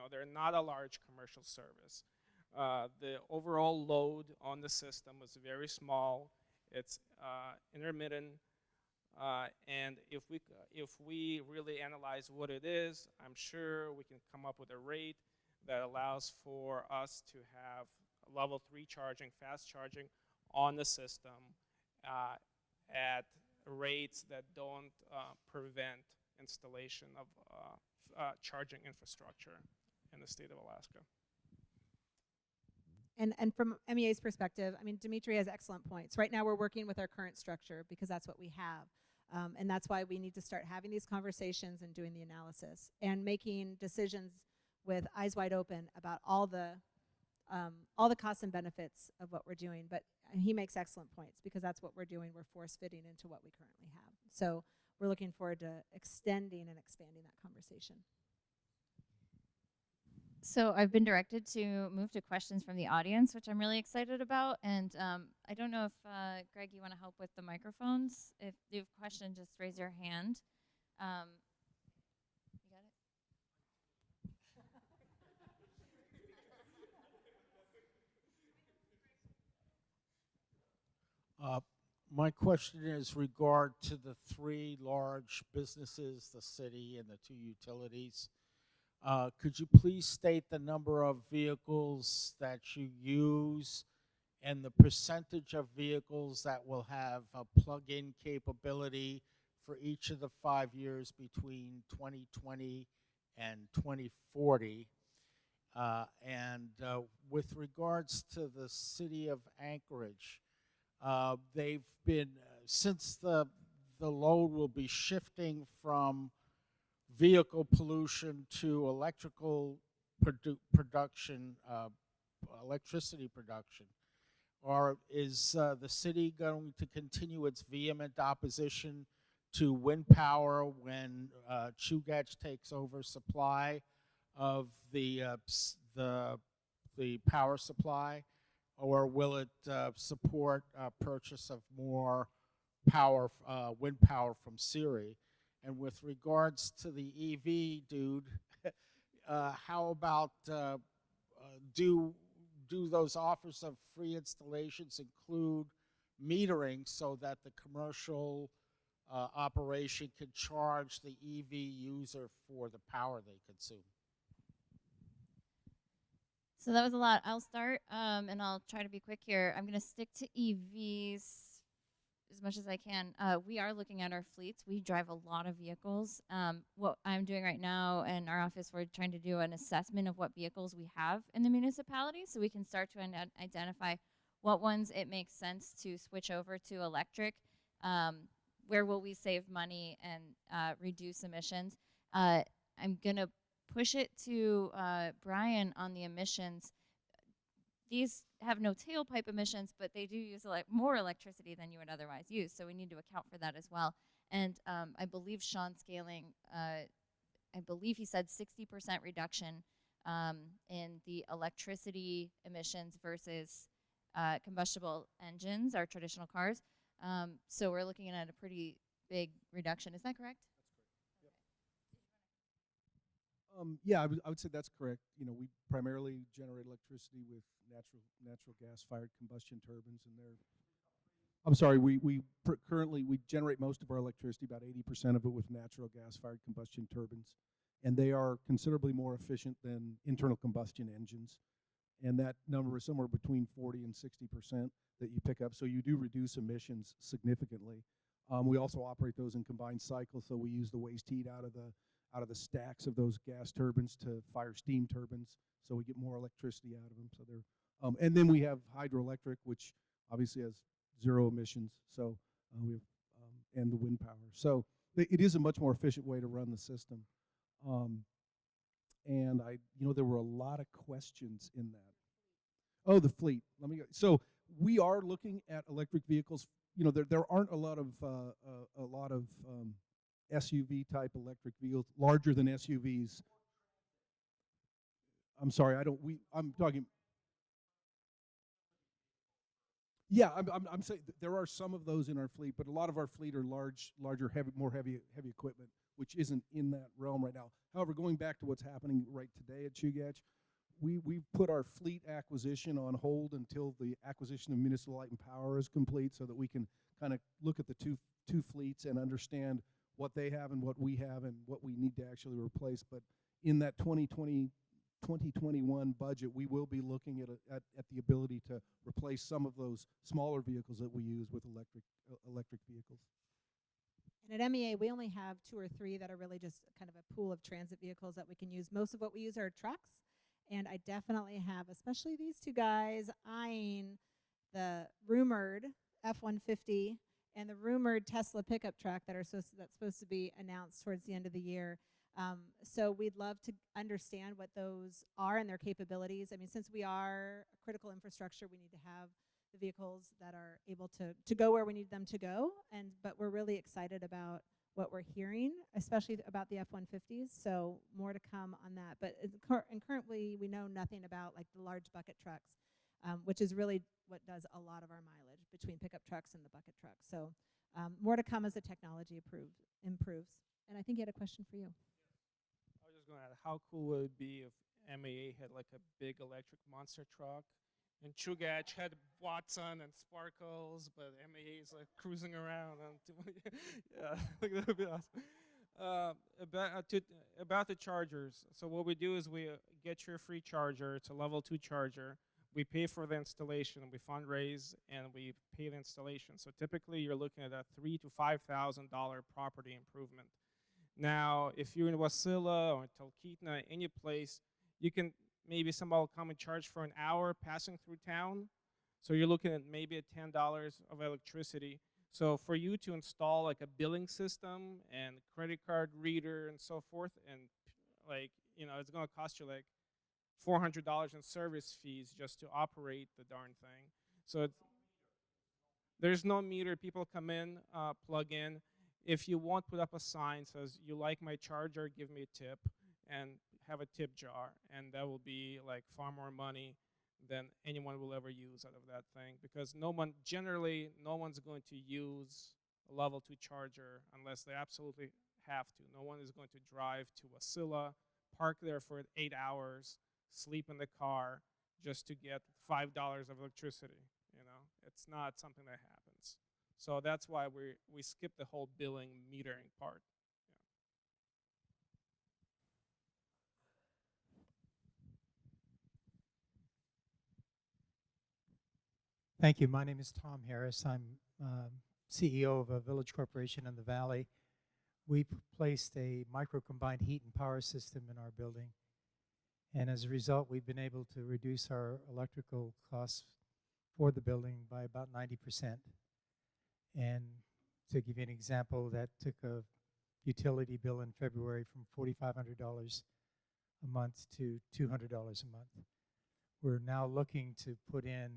They're not a large commercial service. The overall load on the system is very small. It's intermittent. And if we really analyze what it is, I'm sure we can come up with a rate that allows for us to have level 3 charging, fast charging on the system at rates that don't prevent installation of charging infrastructure in the state of Alaska. And from MEA's perspective, I mean, Dimitri has excellent points. Right now we're working with our current structure because that's what we have. And that's why we need to start having these conversations and doing the analysis and making decisions with eyes wide open about all the costs and benefits of what we're doing. But he makes excellent points, because that's what we're doing. We're force fitting into what we currently have. So we're looking forward to extending and expanding that conversation. So I've been directed to move to questions from the audience, which I'm really excited about. And I don't know if, Greg, you want to help with the microphones? If you have a question, just raise your hand. You got it? My question is regard to the 3 large businesses, the city and the 2 utilities. Could you please state the number of vehicles that you use and the percentage of vehicles that will have a plug-in capability for each of the 5 years between 2020 and 2040? With regards to the city of Anchorage, they've been, since the load will be shifting from vehicle pollution to electrical production, electricity production, or is the city going to continue its vehement opposition to wind power when Chugach takes over supply of the power supply, or will it support purchase of more power, wind power from Siri? And with regards to the EV dude, how about do those offers of free installations include metering so that the commercial operation can charge the EV user for the power they consume? So that was a lot. I'll start, and I'll try to be quick here. I'm going to stick to EVs as much as I can. We are looking at our fleets. We drive a lot of vehicles. What I'm doing right now in our office, we're trying to do an assessment of what vehicles we have in the municipality, so we can start to identify what ones it makes sense to switch over to electric, where will we save money and reduce emissions. I'm going to push it to Brian on the emissions. These have no tailpipe emissions, but they do use more electricity than you would otherwise use, so we need to account for that as well. And I believe Sean Scaling, I believe he said 60% reduction in the electricity emissions versus combustible engines, our traditional cars. So we're looking at a pretty big reduction. Is that correct? Yeah, I would say that's correct. You know, we primarily generate electricity with natural gas-fired combustion turbines, and they're. I'm sorry, currently we generate most of our electricity, about 80% of it, with natural gas-fired combustion turbines, and they are considerably more efficient than internal combustion engines, and that number is somewhere between 40 and 60% that you pick up. So you do reduce emissions significantly. We also operate those in combined cycles, so we use the waste heat out of the stacks of those gas turbines to fire steam turbines, so we get more electricity out of them. So they're, and then we have hydroelectric, which obviously has 0 emissions. So we have, and the wind power. So it is a much more efficient way to run the system. And there were a lot of questions in that. Oh, the fleet. Let me go. So we are looking at electric vehicles. You know, there aren't a lot of SUV type electric vehicles, larger than SUVs. I'm sorry, I'm talking. Yeah, I'm saying there are some of those in our fleet, but a lot of our fleet are larger, more heavy equipment, which isn't in that realm right now. However, going back to what's happening right today at Chugach, we've put our fleet acquisition on hold until the acquisition of Municipal Light and Power is complete, so that we can kind of look at the two fleets and understand what they have and what we have and what we need to actually replace. But in that 2021 budget, we will be looking at the ability to replace some of those smaller vehicles that we use with electric vehicles. And at MEA, we only have 2 or 3 that are really just kind of a pool of transit vehicles that we can use. Most of what we use are trucks, and I definitely have, especially these 2 guys, eyeing the rumored F-150 and the rumored Tesla pickup truck that's supposed to be announced towards the end of the year. So we'd love to understand what those are and their capabilities. I mean, since we are a critical infrastructure, we need to have the vehicles that are able to go where we need them to go. But we're really excited about what we're hearing, especially about the F-150s. So more to come on that. But currently, we know nothing about like the large bucket trucks, which is really what does a lot of our mileage between pickup trucks and the bucket trucks. So more to come as the technology improves. And I think he had a question for you. I was just going to add, how cool would it be if MAA had like a big electric monster truck, and Chugach had Watson and Sparkles, but MAA is like cruising around on yeah, like that would be awesome. About the chargers. So what we do is we get you a free charger. It's a level 2 charger. We pay for the installation. We fundraise and we pay the installation. So typically you're looking at a $3,000 to $5,000 property improvement. Now, if you're in Wasilla or Talkeetna, any place, you can maybe somebody will come and charge for an hour passing through town. So you're looking at maybe at $10 of electricity. So for you to install like a billing system and credit card reader and so forth, and like, you know, it's gonna cost you like $400 in service fees just to operate the darn thing. So there's no meter. People come in, plug in. If you want, put up a sign says, you like my charger, give me a tip, and have a tip jar. And that will be like far more money than anyone will ever use out of that thing, because generally no one's going to use a level 2 charger unless they absolutely have to. No one is going to drive to Wasilla, park there for 8 hours, sleep in the car just to get $5 of electricity. You know, it's not something that happens. So that's why we skip the whole billing metering part. Thank you. My name is Tom Harris. I'm CEO of a village corporation in the Valley. We placed a micro-combined heat and power system in our building. And as a result, we've been able to reduce our electrical costs for the building by about 90%. And to give you an example, that took a utility bill in February from $4,500 a month to $200 a month. We're now looking to put in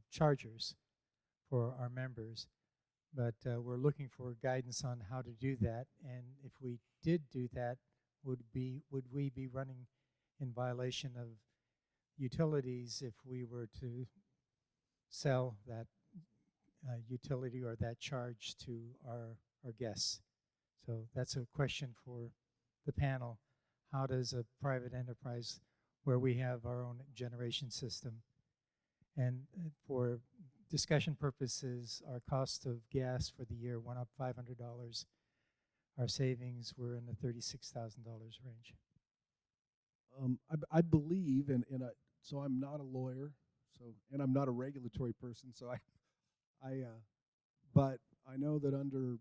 chargers for our members, but we're looking for guidance on how to do that. And if we did do that, would we be running in violation of utilities if we were to sell that utility or that charge to our guests? So that's a question for the panel. How does a private enterprise where we have our own generation system, and for discussion purposes, our cost of gas for the year went up $500. Our savings were in the $36,000 range. I believe, so I'm not a lawyer, and I'm not a regulatory person, but I know that under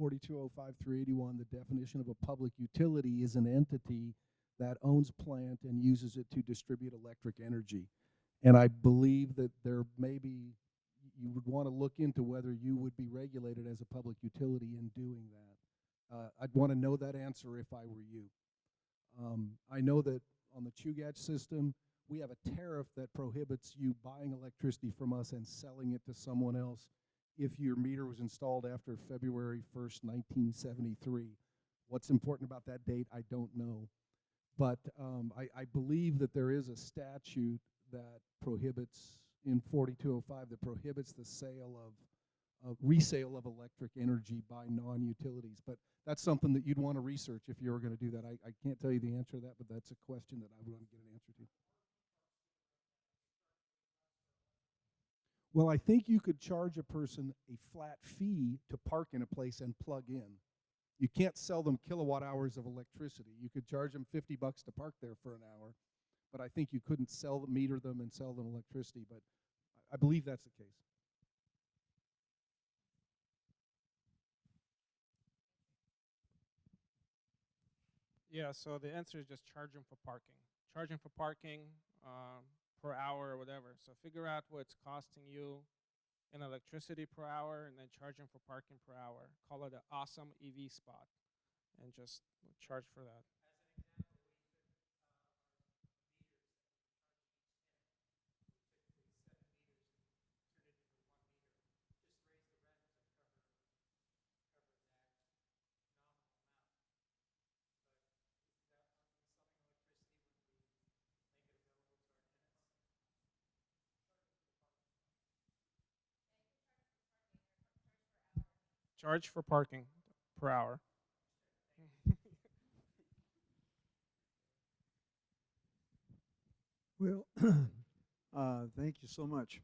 4205-381, the definition of a public utility is an entity that owns plant and uses it to distribute electric energy. And I believe that there may be, you would want to look into whether you would be regulated as a public utility in doing that. I'd want to know that answer if I were you. I know that on the Chugach system, we have a tariff that prohibits you buying electricity from us and selling it to someone else if your meter was installed after February 1st, 1973. What's important about that date, I don't know. But I believe that there is a statute that prohibits, in 4205, that prohibits the sale of resale of electric energy by non-utilities. But that's something that you'd want to research if you were going to do that. I can't tell you the answer to that, but that's a question that I would want to get an answer to. Well, I think you could charge a person a flat fee to park in a place and plug in. You can't sell them kilowatt hours of electricity. You could charge them $50 to park there for an hour, but I think you couldn't meter them and sell them electricity, but I believe that's the case. Yeah, so the answer is just charge them for parking. Charge them for parking per hour or whatever. So figure out what it's costing you in electricity per hour and then charge them for parking per hour. Call it an awesome EV spot. and just charge for that. Charge for parking per hour. Well, thank you so much.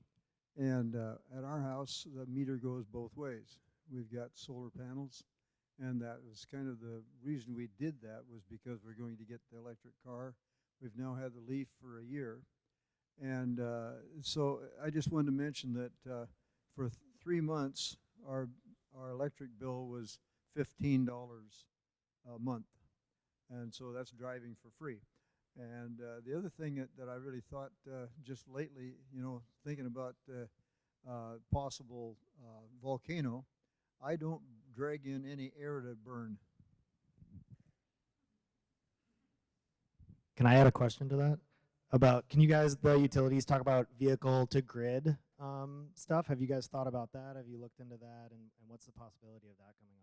And at our house, the meter goes both ways. We've got solar panels, and that was kind of the reason we did that was because we're going to get the electric car. We've now had the Leaf for a year. And so I just wanted to mention that for 3 months, our electric bill was $15 a month. And so that's driving for free. And the other thing that I really thought just lately, you know, thinking about possible volcano, I don't drag in any air to burn. Can I add a question to that? About, can you guys, the utilities, talk about vehicle to grid stuff? Have you guys thought about that? Have you looked into that? And what's the possibility of that coming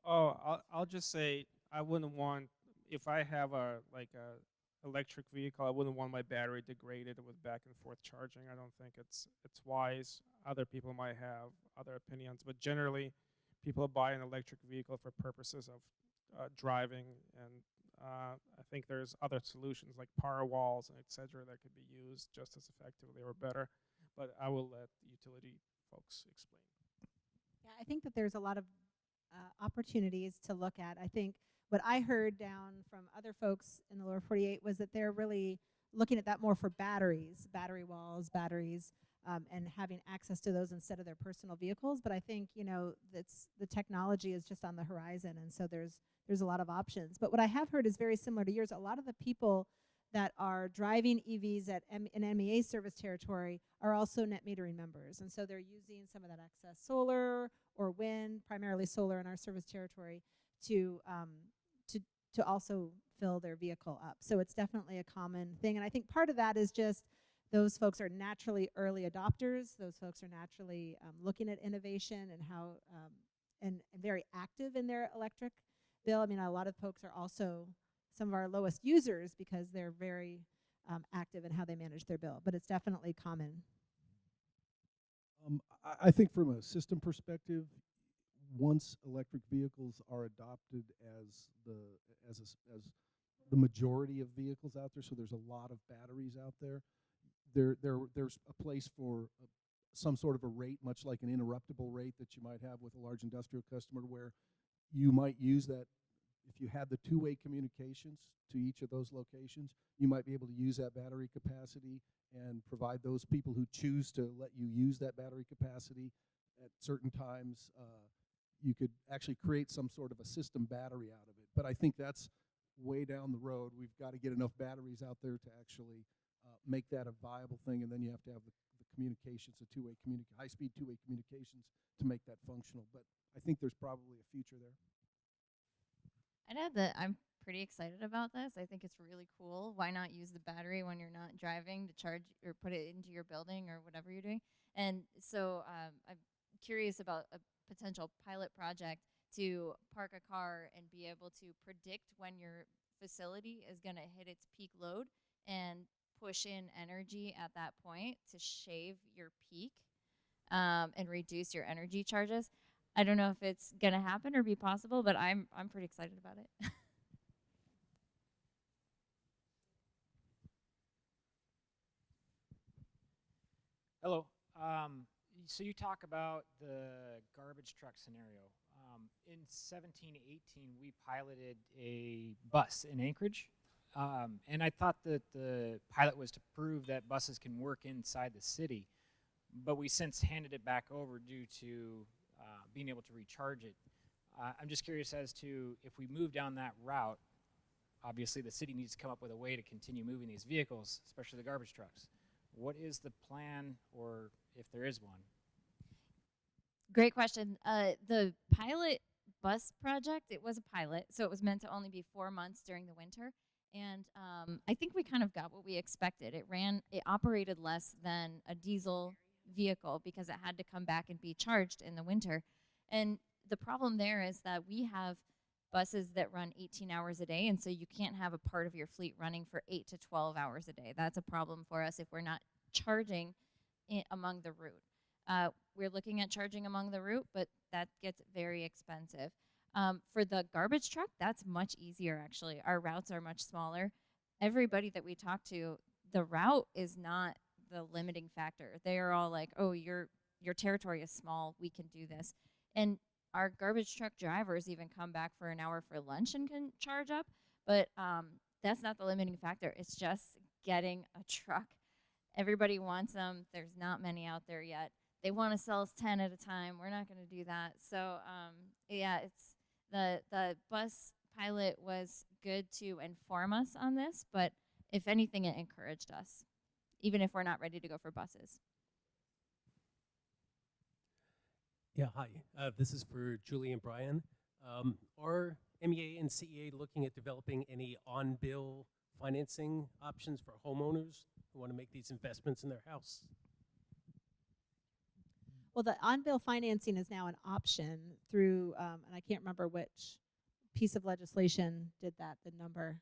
online? Oh, I'll just say I wouldn't want, if I have a electric vehicle, I wouldn't want my battery degraded with back and forth charging. I don't think it's wise. Other people might have other opinions, but generally, people buy an electric vehicle for purposes of driving, and I think there's other solutions like power walls and etc. that could be used just as effectively or better. But I will let the utility folks explain. Yeah, I think that there's a lot of opportunities to look at. I think what I heard down from other folks in the lower 48 was that they're really looking at that more for batteries, battery walls, batteries, and having access to those instead of their personal vehicles. But I think, you know, that's the technology is just on the horizon, and so there's a lot of options. But what I have heard is very similar to yours. A lot of the people that are driving EVs at an MEA service territory are also net metering members. And so they're using some of that excess solar or wind, primarily solar in our service territory, to also fill their vehicle up. So it's definitely a common thing. And I think part of that is just those folks are naturally early adopters. Those folks are naturally looking at innovation and how and very active in their electric bill. I mean, a lot of folks are also some of our lowest users because they're very active in how they manage their bill, but it's definitely common. I think from a system perspective, once electric vehicles are adopted as the majority of vehicles out there, so there's a lot of batteries out there, there's a place for some sort of a rate, much like an interruptible rate that you might have with a large industrial customer, where you might use that. If you had the two-way communications to each of those locations, you might be able to use that battery capacity and provide those people who choose to let you use that battery capacity at certain times. You could actually create some sort of a system battery out of it. But I think that's way down the road. We've got to get enough batteries out there to actually make that a viable thing, and then you have to have the communications, the two-way high-speed two-way communications to make that functional. But I think there's probably a future there. I'd add that I'm pretty excited about this. I think it's really cool. Why not use the battery when you're not driving to charge or put it into your building or whatever you're doing? And so I'm curious about a potential pilot project to park a car and be able to predict when your facility is going to hit its peak load and push in energy at that point to shave your peak and reduce your energy charges. I don't know if it's going to happen or be possible, but I'm pretty excited about it. Hello. So you talk about the garbage truck scenario. In 17-18, we piloted a bus in Anchorage, and I thought that the pilot was to prove that buses can work inside the city, but we since handed it back over due to being able to recharge it. I'm just curious as to if we move down that route, obviously the city needs to come up with a way to continue moving these vehicles, especially the garbage trucks. What is the plan, or if there is one? Great question. The pilot bus project, it was a pilot, so it was meant to only be 4 months during the winter. And I think we kind of got what we expected. It operated less than a diesel vehicle because it had to come back and be charged in the winter. And the problem there is that we have buses that run 18 hours a day, and so you can't have a part of your fleet running for 8 to 12 hours a day. That's a problem for us if we're not charging among the route. We're looking at charging among the route, but that gets very expensive. For the garbage truck, that's much easier, actually. Our routes are much smaller. Everybody that we talk to, the route is not the limiting factor. They are all like, oh, your territory is small, we can do this. And our garbage truck drivers even come back for an hour for lunch and can charge up, but that's not the limiting factor. It's just getting a truck. Everybody wants them. There's not many out there yet. They want to sell us 10 at a time. We're not going to do that. So yeah, it's the bus pilot was good to inform us on this, but if anything, it encouraged us, even if we're not ready to go for buses. Yeah, hi. This is for Julie and Brian. Are MEA and CEA looking at developing any on-bill financing options for homeowners who want to make these investments in their house? Well, the on-bill financing is now an option through, and I can't remember which piece of legislation did that, the number.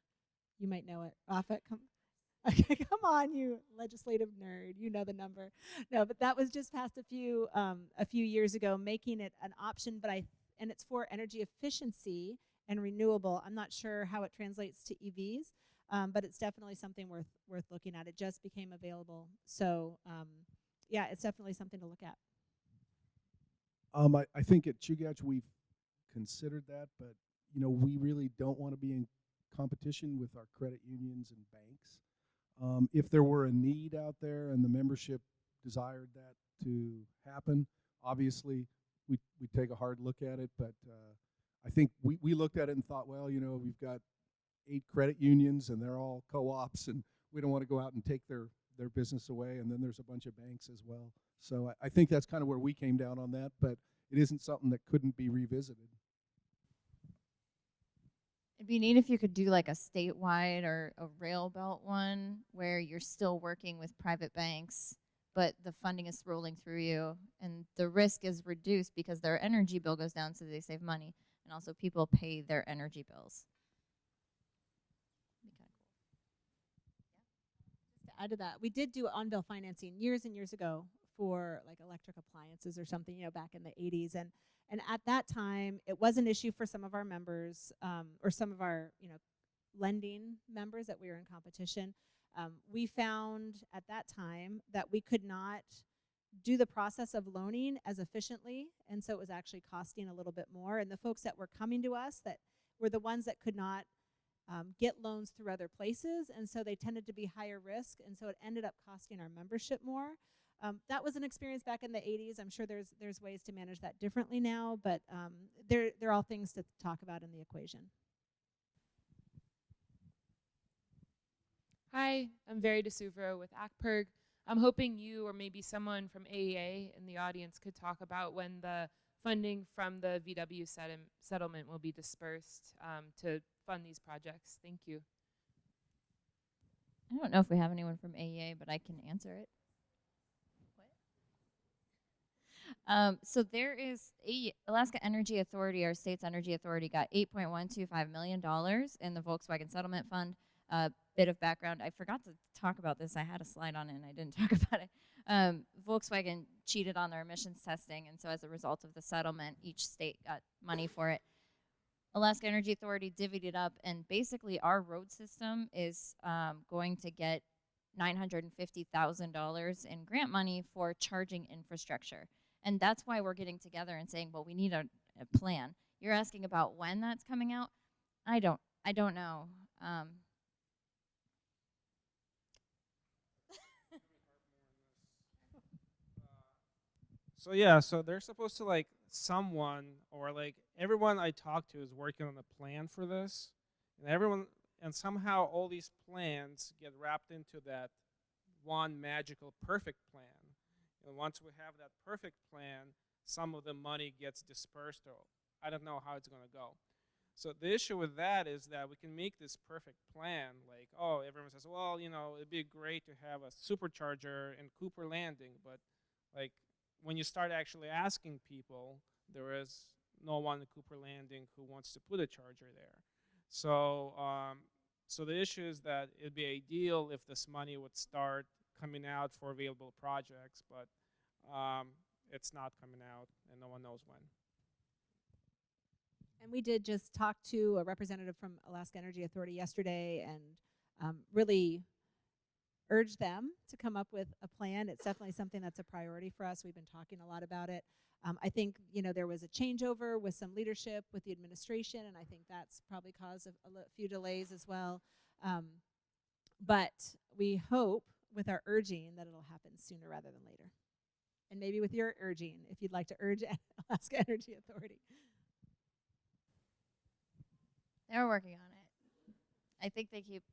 You might know it. Rafat, come. Okay, come on, you legislative nerd. You know the number. No, but that was just passed a few years ago, making it an option. And it's for energy efficiency and renewable. I'm not sure how it translates to EVs, but it's definitely something worth looking at. It just became available, so yeah, it's definitely something to look at. I think at Chugach we've considered that, but we really don't want to be in competition with our credit unions and banks. If there were a need out there and the membership desired that to happen, obviously we'd take a hard look at it. But I think we looked at it and thought, well, we've got 8 credit unions and they're all co-ops, and we don't want to go out and take their business away. And then there's a bunch of banks as well. So I think that's kind of where we came down on that, but it isn't something that couldn't be revisited. It'd be neat if you could do like a statewide or a rail belt one where you're still working with private banks, but the funding is rolling through you and the risk is reduced because their energy bill goes down, so they save money, and also people pay their energy bills. Just to add to that, we did do on-bill financing years and years ago for like electric appliances or something, back in the 80s. And at that time, it was an issue for some of our members or some of our, lending members that we were in competition. We found at that time that we could not do the process of loaning as efficiently, and so it was actually costing a little bit more. And the folks that were coming to us that were the ones that could not get loans through other places, and so they tended to be higher risk, and so it ended up costing our membership more. That was an experience back in the 80s. I'm sure there's ways to manage that differently now, but they're all things to talk about in the equation. Hi, I'm Very DeSuvro with ACPERG. I'm hoping you or maybe someone from AEA in the audience could talk about when the funding from the VW settlement will be dispersed to fund these projects. Thank you. I don't know if we have anyone from AEA, but I can answer it. So there is Alaska Energy Authority, our state's energy authority, got $8.125 million in the Volkswagen Settlement Fund. Bit of background, I forgot to talk about this. I had a slide on it and I didn't talk about it. Volkswagen cheated on their emissions testing, and so as a result of the settlement, each state got money for it. Alaska Energy Authority divvied it up, and basically our road system is going to get $950,000 in grant money for charging infrastructure. And that's why we're getting together and saying, well, we need a plan. You're asking about when that's coming out? I don't know. So yeah, so they're supposed to someone or everyone I talk to is working on a plan for this, and somehow all these plans get wrapped into that one magical perfect plan. And once we have that perfect plan, some of the money gets dispersed, or I don't know how it's going to go. So the issue with that is that we can make this perfect plan, like, oh, everyone says, well, you know, it'd be great to have a supercharger in Cooper Landing, but like when you start actually asking people, there is no one in Cooper Landing who wants to put a charger there. So, so the issue is that it'd be ideal if this money would start coming out for available projects, but it's not coming out, and no one knows when. And we did just talk to a representative from Alaska Energy Authority yesterday and really urge them to come up with a plan. It's definitely something that's a priority for us. We've been talking a lot about it. I think, you know, there was a changeover with some leadership with the administration, and I think that's probably caused a few delays as well. But we hope with our urging that it'll happen sooner rather than later. And maybe with your urging, if you'd like to urge Alaska Energy Authority. They're working on it. I think they keep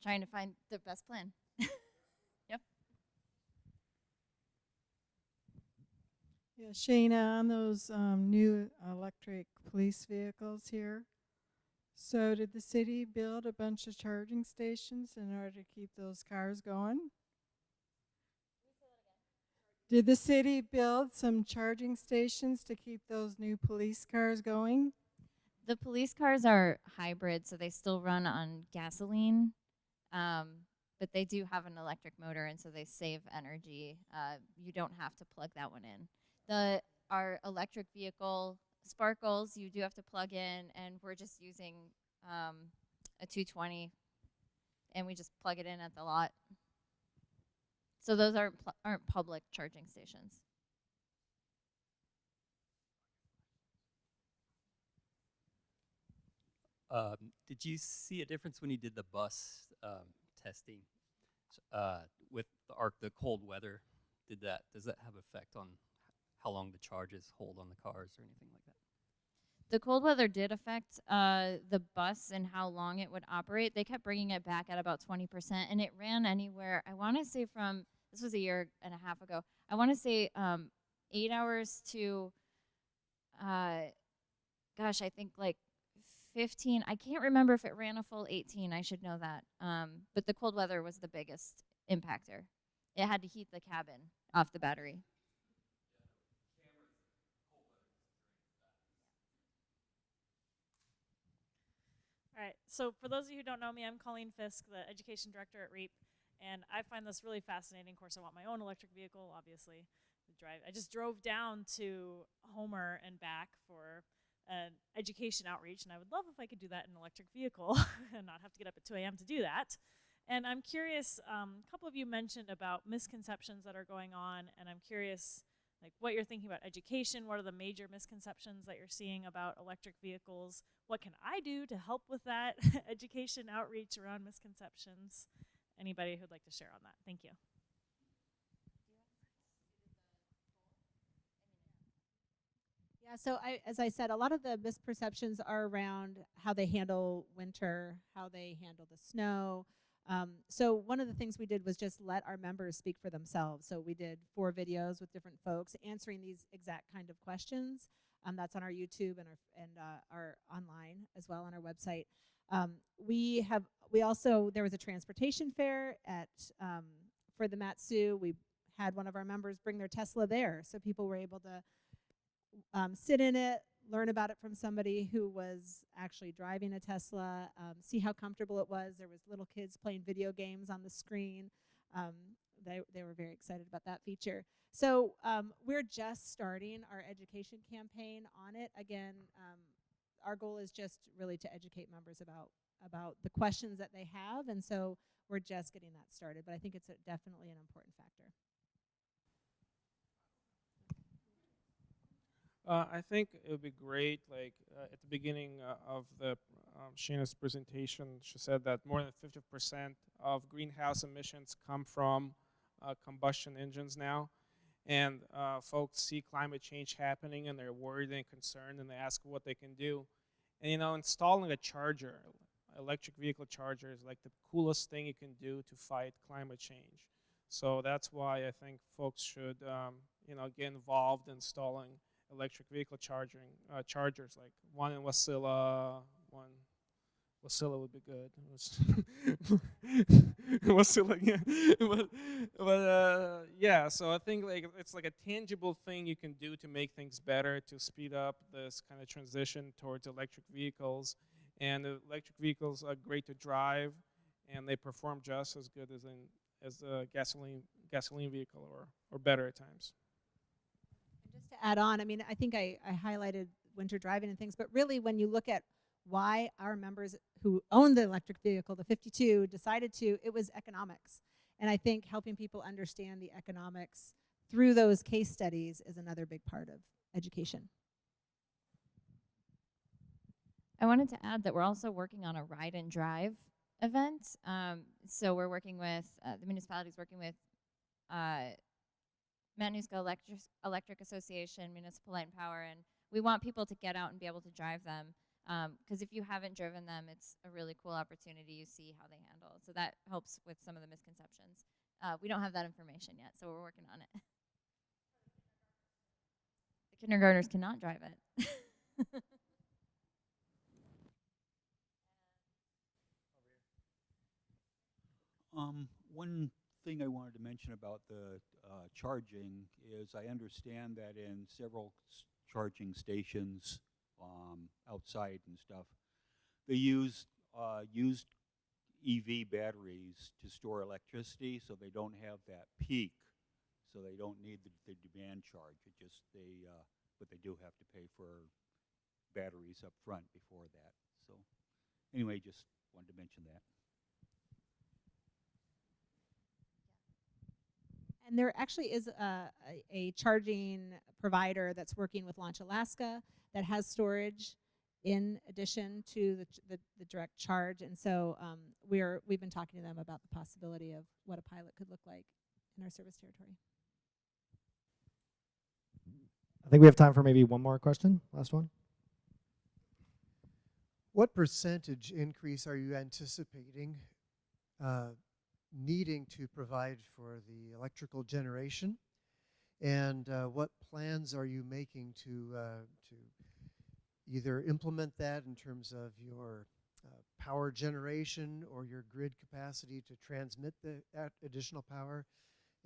trying to find the best plan. Yep. Yeah, Shaina, on those new electric police vehicles here, so did the city build a bunch of charging stations in order to keep those cars going? Did the city build some charging stations to keep those new police cars going? The police cars are hybrid, so they still run on gasoline, but they do have an electric motor, and so they save energy. You don't have to plug that one in. Our electric vehicle Sparkles, you do have to plug in, and we're just using a 220, and we just plug it in at the lot. So those aren't public charging stations. Did you see a difference when you did the bus testing with the cold weather? Does that have effect on how long the charges hold on the cars or anything like that? The cold weather did affect the bus and how long it would operate. They kept bringing it back at about 20%, and it ran anywhere, I want to say this was a year and a half ago, I want to say 8 hours to, I think like 15. I can't remember if it ran a full 18. I should know that. But the cold weather was the biggest impactor. It had to heat the cabin off the battery. All right, so for those of you who don't know me, I'm Colleen Fisk, the Education Director at REAP, and I find this really fascinating. Of course, I want my own electric vehicle, obviously. I just drove down to Homer and back for an education outreach, and I would love if I could do that in an electric vehicle and not have to get up at 2 a.m. to do that. And I'm curious, a couple of you mentioned about misconceptions that are going on, and I'm curious like what you're thinking about education. What are the major misconceptions that you're seeing about electric vehicles? What can I do to help with that education outreach around misconceptions? Anybody who'd like to share on that? Thank you. Yeah, so as I said, a lot of the misperceptions are around how they handle winter, how they handle the snow. So one of the things we did was just let our members speak for themselves. So we did 4 videos with different folks answering these exact kind of questions. That's on our YouTube and our online as well on our website. There was a transportation fair for the Matsu. We had one of our members bring their Tesla there, so people were able to sit in it, learn about it from somebody who was actually driving a Tesla, see how comfortable it was. There was little kids playing video games on the screen. They were very excited about that feature. So we're just starting our education campaign on it. Again, our goal is just really to educate members about the questions that they have, and so we're just getting that started. But I think it's definitely an important factor. I think it would be great, like at the beginning of the Shaina's presentation, she said that more than 50% of greenhouse emissions come from combustion engines now. And folks see climate change happening, and they're worried and concerned, and they ask what they can do. And you know, installing a charger, electric vehicle charger, is like the coolest thing you can do to fight climate change. So that's why I think folks should get involved installing electric vehicle chargers, like one in Wasilla, one. Wasilla would be good. Wasilla, yeah. Yeah, so I think like it's like a tangible thing you can do to make things better, to speed up this kind of transition towards electric vehicles. And the electric vehicles are great to drive, and they perform just as good as a gasoline vehicle, or better at times. And just to add on, I mean, I think I highlighted winter driving and things, but really when you look at why our members who own the electric vehicle, the 52, decided to, it was economics. And I think helping people understand the economics through those case studies is another big part of education. I wanted to add that we're also working on a ride and drive event. So we're working with, the municipality is working with Matanuska Electric Association, Municipal Light and Power, and we want people to get out and be able to drive them. Because if you haven't driven them, it's a really cool opportunity. You see how they handle. So that helps with some of the misconceptions. We don't have that information yet, so we're working on it. The kindergartners cannot drive it. One thing I wanted to mention about the charging is I understand that in several charging stations outside and stuff, they use used EV batteries to store electricity, so they don't have that peak, so they don't need the demand charge. It just but they do have to pay for batteries up front before that. So anyway, just wanted to mention that. And there actually is a charging provider that's working with Launch Alaska that has storage in addition to the direct charge. And so we've been talking to them about the possibility of what a pilot could look like in our service territory. I think we have time for maybe one more question. Last one. What percentage increase are you anticipating needing to provide for the electrical generation, and what plans are you making to either implement that in terms of your power generation or your grid capacity to transmit that additional power,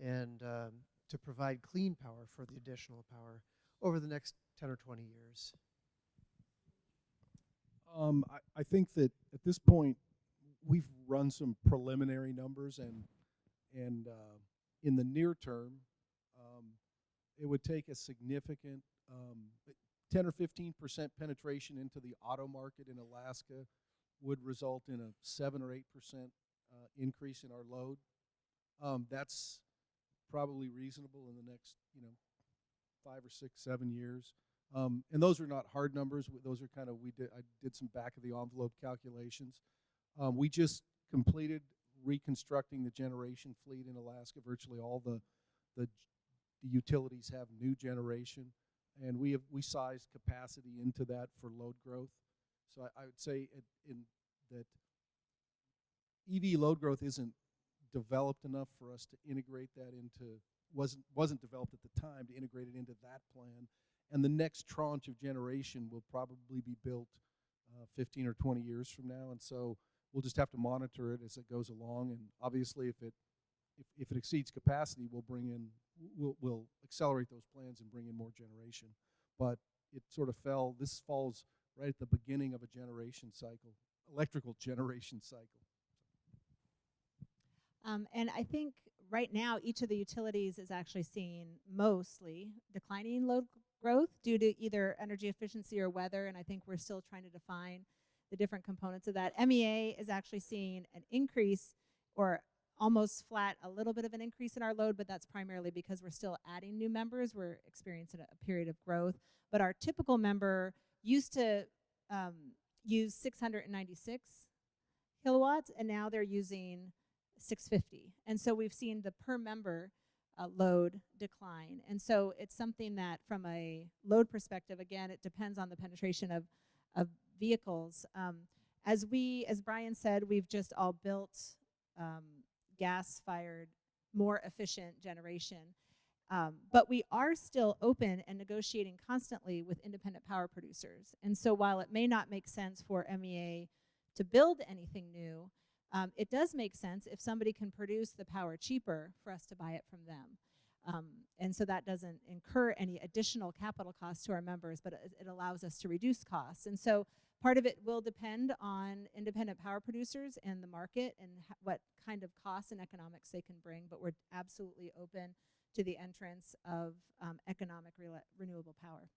and to provide clean power for the additional power over the next 10 or 20 years? I think that at this point, we've run some preliminary numbers, and in the near term, it would take a significant 10 or 15% penetration into the auto market in Alaska would result in a 7 or 8% increase in our load. That's probably reasonable in the next 5 or 6, 7 years. And those are not hard numbers. Those are kind of, I did some back of the envelope calculations. We just completed reconstructing the generation fleet in Alaska. Virtually all the utilities have new generation, and we sized capacity into that for load growth. So I would say that EV load growth isn't developed enough for us to integrate that into, wasn't developed at the time to integrate it into that plan. And the next tranche of generation will probably be built 15 or 20 years from now, and so we'll just have to monitor it as it goes along. And obviously, if it exceeds capacity, we'll accelerate those plans and bring in more generation. But it sort of this falls right at the beginning of a generation cycle, electrical generation cycle. And I think right now, each of the utilities is actually seeing mostly declining load growth due to either energy efficiency or weather, and I think we're still trying to define the different components of that. MEA is actually seeing an increase, or almost flat, a little bit of an increase in our load, but that's primarily because we're still adding new members. We're experiencing a period of growth. But our typical member used to use 696 kilowatts, and now they're using 650. And so we've seen the per member load decline. And so it's something that from a load perspective, again, it depends on the penetration of vehicles. As Brian said, we've just all built gas-fired, more efficient generation. But we are still open and negotiating constantly with independent power producers. And so while it may not make sense for MEA to build anything new, it does make sense if somebody can produce the power cheaper for us to buy it from them. And so that doesn't incur any additional capital costs to our members, but it allows us to reduce costs. And so part of it will depend on independent power producers and the market and what kind of costs and economics they can bring, but we're absolutely open to the entrance of economic renewable power.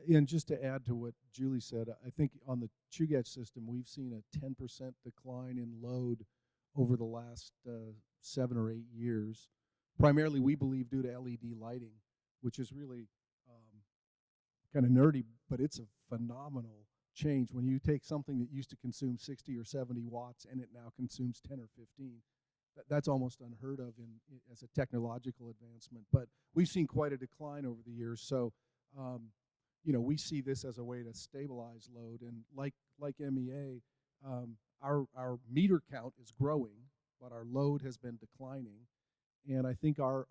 Yeah, and just to add to what Julie said, I think on the Chugach system, we've seen a 10% decline in load over the last 7 or 8 years. Primarily, we believe due to LED lighting, which is really kind of nerdy, but it's a phenomenal change. When you take something that used to consume 60 or 70 watts and it now consumes 10 or 15, that's almost unheard of as a technological advancement. But we've seen quite a decline over the years. So, we see this as a way to stabilize load. And like MEA, our meter count is growing, but our load has been declining. And I think our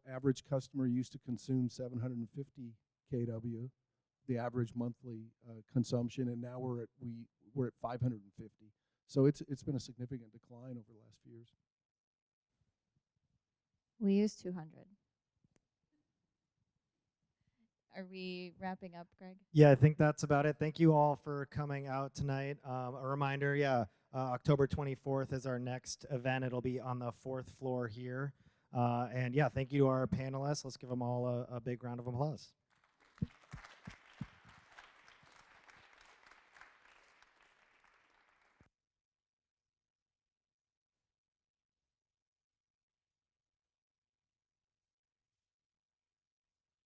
average customer used to consume 750 kW, the average monthly consumption, and now we're at 550. So it's been a significant decline over the last few years. We use 200. Are we wrapping up, Greg? Yeah, I think that's about it. Thank you all for coming out tonight. A reminder, October 24th is our next event. It'll be on the 4th floor here. And yeah, thank you to our panelists. Let's give them all a big round of applause.